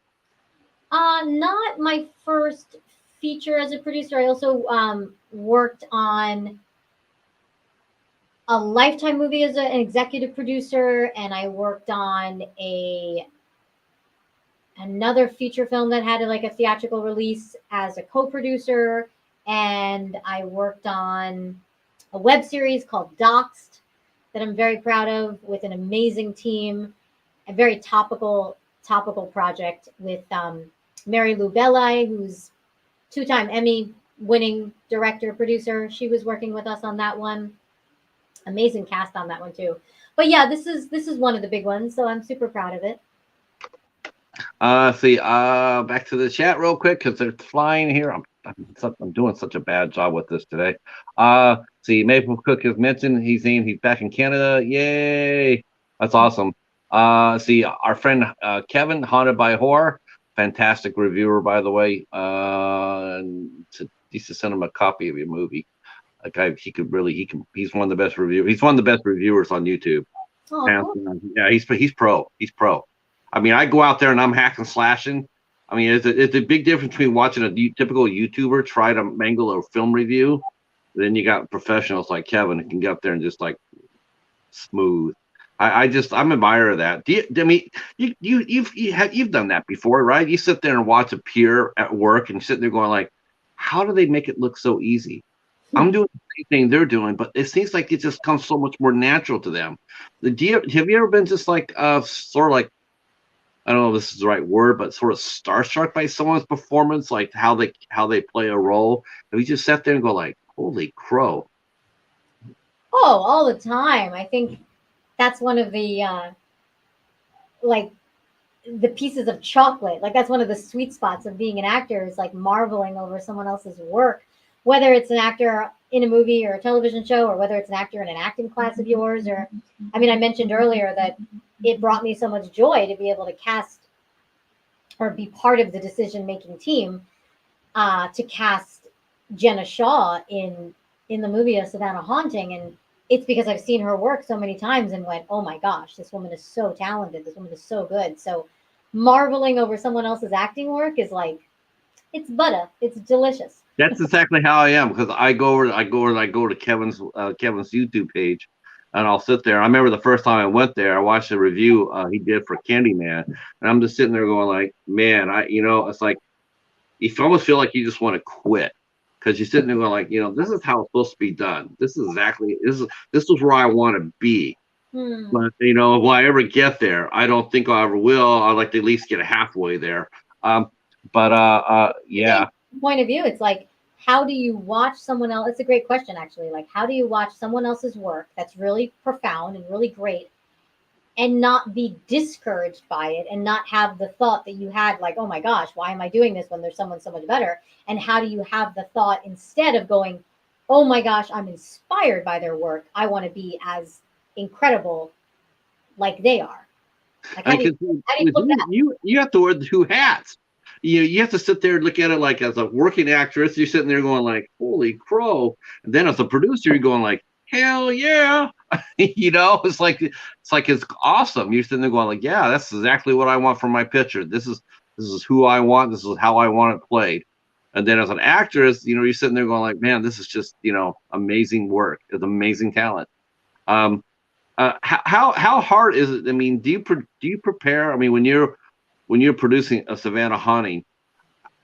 Not my first feature as a producer. I also worked on a Lifetime movie as an executive producer, and I worked on another feature film that had like a theatrical release as a co-producer, and I worked on a web series called Doxed that I'm very proud of with an amazing team, a very topical project with Mary Lou Belli, who's two-time Emmy winning director producer. She was working with us on that one. Amazing cast on that one too. But yeah, this is one of the big ones, so I'm super proud of it. See, back to the chat real quick because they're flying here. I'm doing such a bad job with this today. See, Maple Cook has mentioned he's back in Canada. Yay! That's awesome. See, our friend Kevin, Haunted by Horror, fantastic reviewer, by the way. Needs to send him a copy of your movie. Like he's one of the best reviewers. He's one of the best reviewers on YouTube. Oh, Hands cool. down. Yeah, he's pro. He's pro. I mean, I go out there and I'm hacking slashing. I mean, it's a big difference between watching a typical YouTuber try to mangle a film review. Then you got professionals like Kevin who can get up there and just like smooth. I'm admirer of that. I mean, you've done that before, right? You sit there and watch a peer at work and sit there going like, how do they make it look so easy? I'm doing the same thing they're doing, but it seems like it just comes so much more natural to them. Have you ever been just like sort of like, I don't know if this is the right word, but sort of starstruck by someone's performance, like how they play a role? Have you just sat there and go like, holy crow? Oh, all the time. I think that's one of the like the pieces of chocolate. Like that's one of the sweet spots of being an actor is like marveling over someone else's work, whether it's an actor in a movie or a television show, or whether it's an actor in an acting class of yours. Or, I mean, I mentioned earlier that it brought me so much joy to be able to cast or be part of the decision making team to cast Jenna Shaw in the movie of Savannah Haunting, and it's because I've seen her work so many times and went, oh my gosh, this woman is so talented. This woman is so good. So marveling over someone else's acting work is like, it's butter. It's delicious. That's exactly how I am, because I go to Kevin's YouTube page, and I'll sit there. I remember the first time I went there, I watched a review he did for Candyman, and I'm just sitting there going like, man, it's like you almost feel like you just want to quit, because you're sitting there going like, this is how it's supposed to be done. This is where I want to be. But will I ever get there? I don't think I ever will. I'd like to at least get halfway there. Yeah. Point of view, it's like, how do you watch someone else? It's a great question, actually. Like, how do you watch someone else's work that's really profound and really great and not be discouraged by it and not have the thought that you had, like, oh my gosh, why am I doing this when there's someone so much better? And how do you have the thought, instead of going, oh my gosh, I'm inspired by their work, I want to be as incredible like they are? Like, how do you have to wear the two hats. You have to sit there and look at it like, as a working actress, you're sitting there going like, holy crow. And then as a producer, you're going like, hell yeah. It's awesome. You're sitting there going like, yeah, that's exactly what I want from my picture. This is who I want. This is how I want it played. And then as an actress, you're sitting there going like, man, this is just, amazing work. It's amazing talent. How hard is it? I mean, do you prepare? I mean, when you're producing a Savannah Haunting,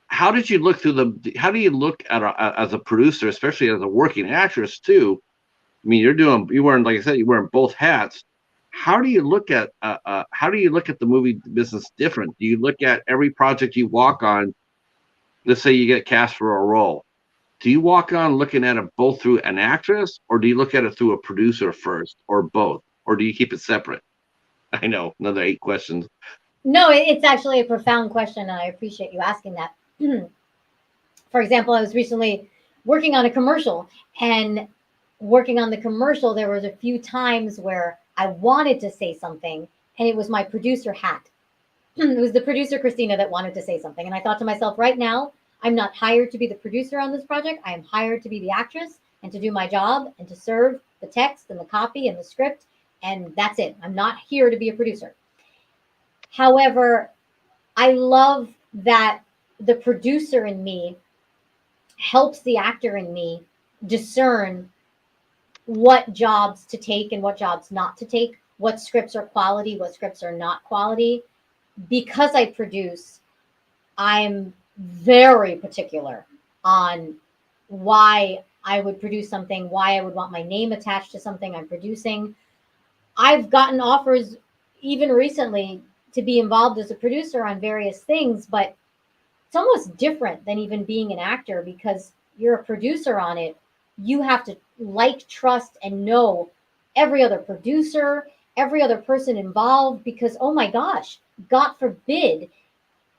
how do you look at as a producer, especially as a working actress too? I mean, you're wearing, like I said, you're wearing both hats. How do you look at the movie business different? Do you look at every project you walk on? Let's say you get cast for a role. Do you walk on looking at it both through an actress, or do you look at it through a producer first, or both, or do you keep it separate? I know, another 8 questions. No, it's actually a profound question, and I appreciate you asking that. For example, I was recently working on a commercial, and working on the commercial, there was a few times where I wanted to say something, and it was my producer hat. It was the producer, Christina, that wanted to say something. And I thought to myself, right now, I'm not hired to be the producer on this project. I am hired to be the actress and to do my job and to serve the text and the copy and the script. And that's it. I'm not here to be a producer. However, I love that the producer in me helps the actor in me discern what jobs to take and what jobs not to take, what scripts are quality, what scripts are not quality. Because I produce, I'm very particular on why I would produce something, why I would want my name attached to something I'm producing. I've gotten offers even recently to be involved as a producer on various things, but it's almost different than even being an actor, because you're a producer on it. You have to trust, and know every other producer, every other person involved, because, oh my gosh, God forbid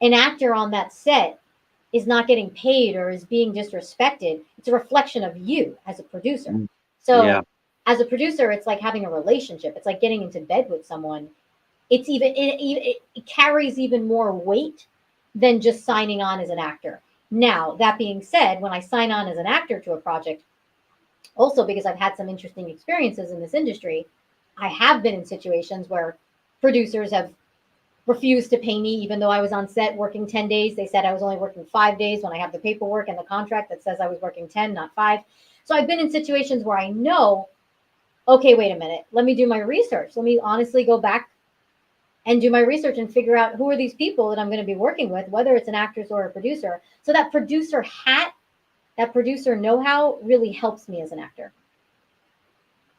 an actor on that set is not getting paid or is being disrespected. It's a reflection of you as a producer. So yeah. As a producer, it's like having a relationship. It's like getting into bed with someone. It carries even more weight than just signing on as an actor. Now, that being said, when I sign on as an actor to a project, also because I've had some interesting experiences in this industry, I have been in situations where producers have refused to pay me, even though I was on set working 10 days. They said I was only working 5 days when I have the paperwork and the contract that says I was working 10, not 5. So I've been in situations where I know, okay, wait a minute, let me do my research. Let me honestly go back and do my research and figure out who are these people that I'm going to be working with, whether it's an actress or a producer. So that producer hat, that producer know-how really helps me as an actor.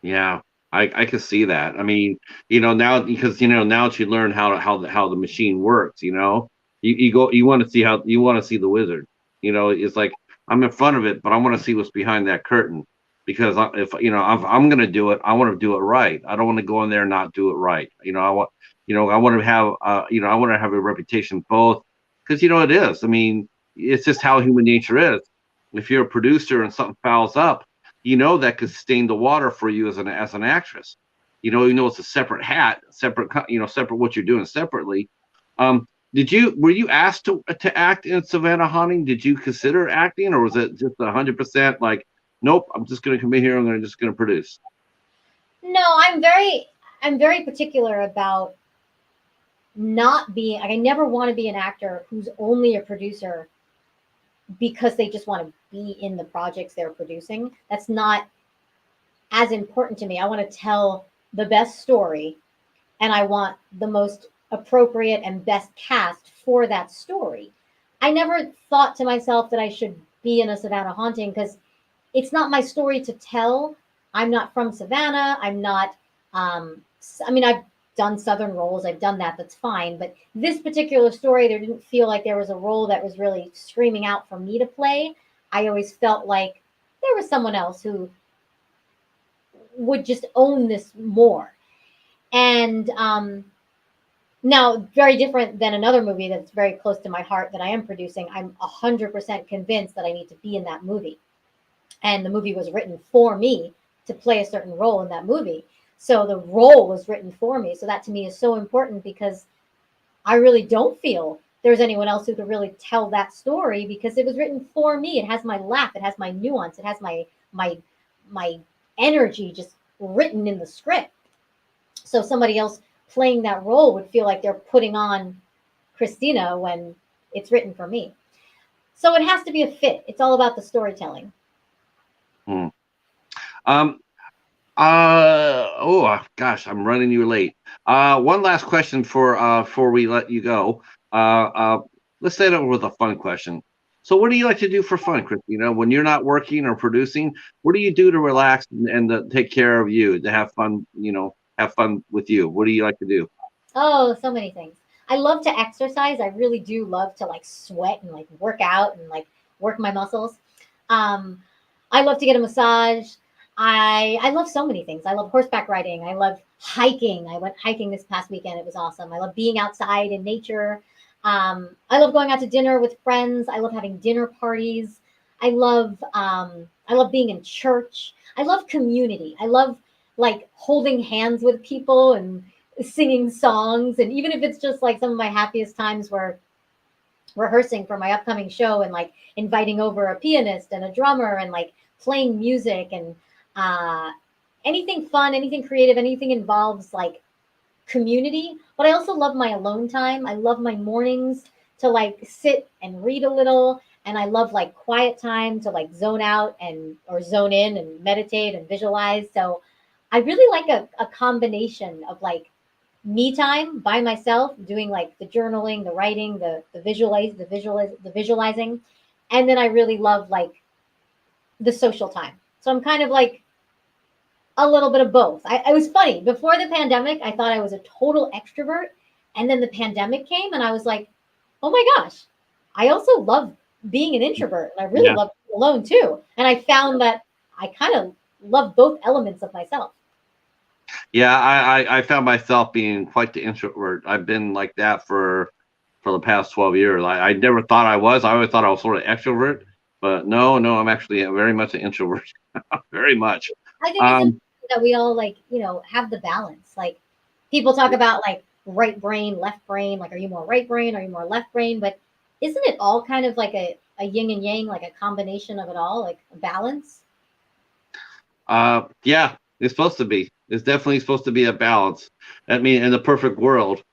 Yeah, I can see that. I mean, now, because now that you learn how the machine works, you want to see the wizard. It's like, I'm in front of it, but I want to see what's behind that curtain, because if I'm going to do it, I want to do it right. I don't want to go in there and not do it right. I want to have I want to have a reputation both, because it is. I mean, it's just how human nature is. If you're a producer and something fouls up, that could stain the water for you as an actress. even though it's a separate hat, separate, separate what you're doing separately. Were you asked to act in Savannah Haunting? Did you consider acting, or was it just 100% like, nope, I'm just going to come in here and I'm just going to produce? No, I'm very particular about not being, like, I never want to be an actor who's only a producer because they just want to be in the projects they're producing. That's not as important to me. I want to tell the best story, and I want the most appropriate and best cast for that story. I never thought to myself that I should be in a Savannah Haunting because it's not my story to tell. I'm not from Savannah. I'm not. I mean, I've done Southern roles. I've done that. That's fine. But this particular story, there didn't feel like there was a role that was really screaming out for me to play. I always felt like there was someone else who would just own this more. And now, very different than another movie that's very close to my heart that I am producing. I'm 100% convinced that I need to be in that movie. And the movie was written for me to play a certain role in that movie. So the role was written for me. So that to me is so important because I really don't feel there's anyone else who could really tell that story because it was written for me. It has my laugh, it has my nuance, it has my energy just written in the script. So somebody else playing that role would feel like they're putting on Christina when it's written for me. So it has to be a fit. It's all about the storytelling. Hmm. Oh gosh, I'm running you late. One last question before we let you go. Let's set it with a fun question. So, what do you like to do for fun, Christina? When you're not working or producing, what do you do to relax and to take care of you, to have fun? Have fun with you. What do you like to do? Oh, so many things. I love to exercise. I really do love to like sweat and like work out and like work my muscles. Um, I love to get a massage. I love so many things. I love horseback riding. I love hiking. I went hiking this past weekend. It was awesome. I love being outside in nature. I love going out to dinner with friends. I love having dinner parties. I love being in church. I love community. I love like holding hands with people and singing songs. And even if it's just like some of my happiest times were rehearsing for my upcoming show and like inviting over a pianist and a drummer and like playing music and uh, anything fun, anything creative, anything involves like community. But I also love my alone time. I love my mornings to like sit and read a little. And I love like quiet time to like zone out and or zone in and meditate and visualize. So I really like a combination of like me time by myself, doing like the journaling, the writing, the visualizing, and then I really love like the social time. So I'm kind of like a little bit of both. I was funny before the pandemic. I thought I was a total extrovert, and then the pandemic came, and I was like, oh my gosh, I also love being an introvert, and I really Yeah. love being alone too. And I found that I kind of love both elements of myself. Yeah, I found myself being quite the introvert. I've been like that for the past 12 years. I never thought I was. I always thought I was sort of extrovert, but no, I'm actually very much an introvert. Very much. I think it's Um, important that we all like, have the balance. Like people talk about like right brain, left brain, like are you more right brain, are you more left brain? But isn't it all kind of like a yin and yang, like a combination of it all, like a balance? yeah, it's supposed to be. It's definitely supposed to be a balance. I mean, in the perfect world.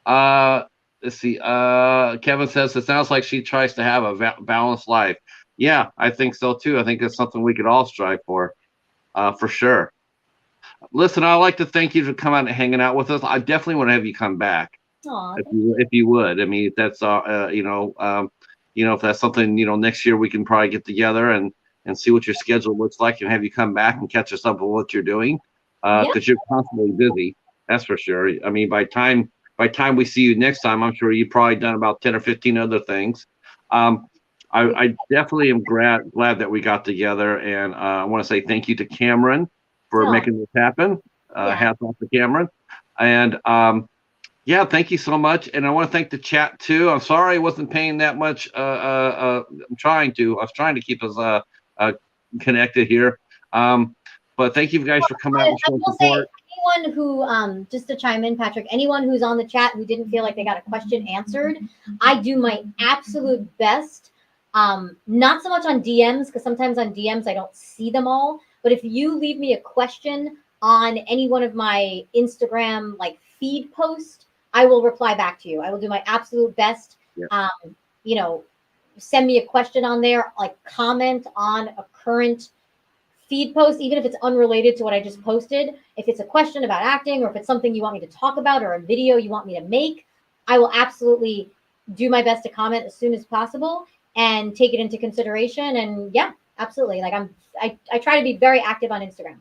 Uh, let's see. Kevin says it sounds like she tries to have a balanced life. Yeah, I think so too. I think it's something we could all strive for sure. Listen, I'd like to thank you for coming out and hanging out with us. I definitely want to have you come back Oh, if thank you you. if you would. I mean, if that's if that's something next year we can probably get together and see what your schedule looks like and have you come back and catch us up with what you're doing Yeah, because you're constantly busy. That's for sure. I mean, by time we see you next time, I'm sure you've probably done about 10 or 15 other things. Um, I definitely am glad that we got together, and I want to say thank you to Cameron for no, making this happen. yeah. Hats off to Cameron, and yeah, thank you so much, and I want to thank the chat too. I'm sorry I wasn't paying that much. I'm trying to. I was trying to keep us uh, connected here. Um, but thank you guys for coming out and I showing will say, support. anyone who, just to chime in, Patrick, anyone who's on the chat who didn't feel like they got a question answered, I do my absolute best. Not so much on DMs, because sometimes on DMs I don't see them all. But if you leave me a question on any one of my Instagram like feed posts, I will reply back to you. I will do my absolute best. Yeah. You know, send me a question on there, like comment on a current feed post, even if it's unrelated to what I just posted. If it's a question about acting, or if it's something you want me to talk about, or a video you want me to make, I will absolutely do my best to comment as soon as possible and take it into consideration. And yeah, absolutely. Like I try to be very active on Instagram.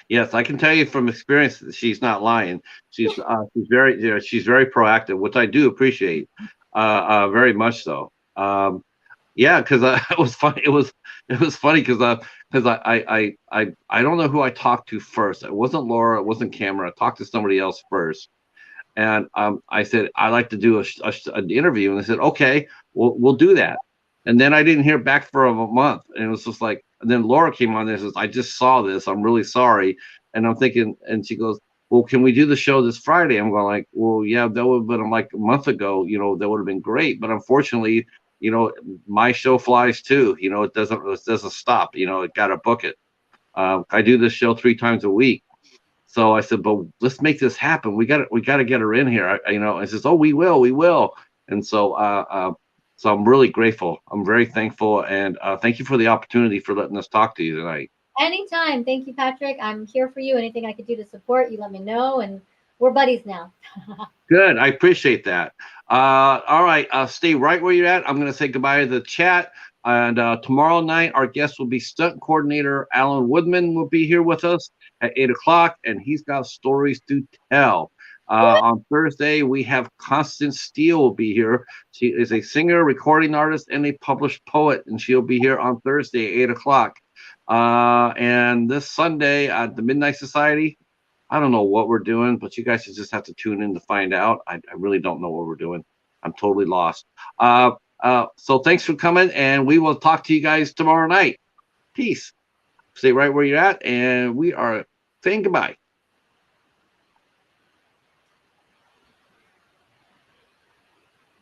Yes, I can tell you from experience that she's not lying. She's very, you know, she's very proactive, which I do appreciate, very much so. Yeah, because it was funny. It was funny because I don't know who I talked to first. It wasn't Laura. It wasn't Cameron. I talked to somebody else first, and I said I'd like to do an interview, and they said okay, we'll do that. And then I didn't hear back for a month, and it was just like. And then Laura came on there and says, "I just saw this. I'm really sorry." And I'm thinking, and she goes, "Well, can we do the show this Friday?" I'm going like, "Well, yeah, that would have been like a month ago. You know, that would have been great, but unfortunately." You know, my show flies too. You know, it doesn't stop. You know, it got to book it. I do this show 3 times a week. So I said, but let's make this happen. We got to get her in here. You know, and says, oh, we will. And so I'm really grateful. I'm very thankful, and thank you for the opportunity for letting us talk to you tonight. Anytime. Thank you, Patrick. I'm here for you. Anything I could do to support you, let me know. And we're buddies now. Good. I appreciate that. All right. Stay right where you're at. I'm going to say goodbye to the chat. And tomorrow night, our guest will be stunt coordinator Alan Woodman will be here with us at 8 o'clock, and he's got stories to tell. On Thursday, we have Constance Steele will be here. She is a singer, recording artist, and a published poet, and she'll be here on Thursday at 8 o'clock. And this Sunday at the Midnight Society, I don't know what we're doing, but you guys just have to tune in to find out. I really don't know what we're doing. I'm totally lost. So thanks for coming, and we will talk to you guys tomorrow night. Peace. Stay right where you're at, and we are saying goodbye.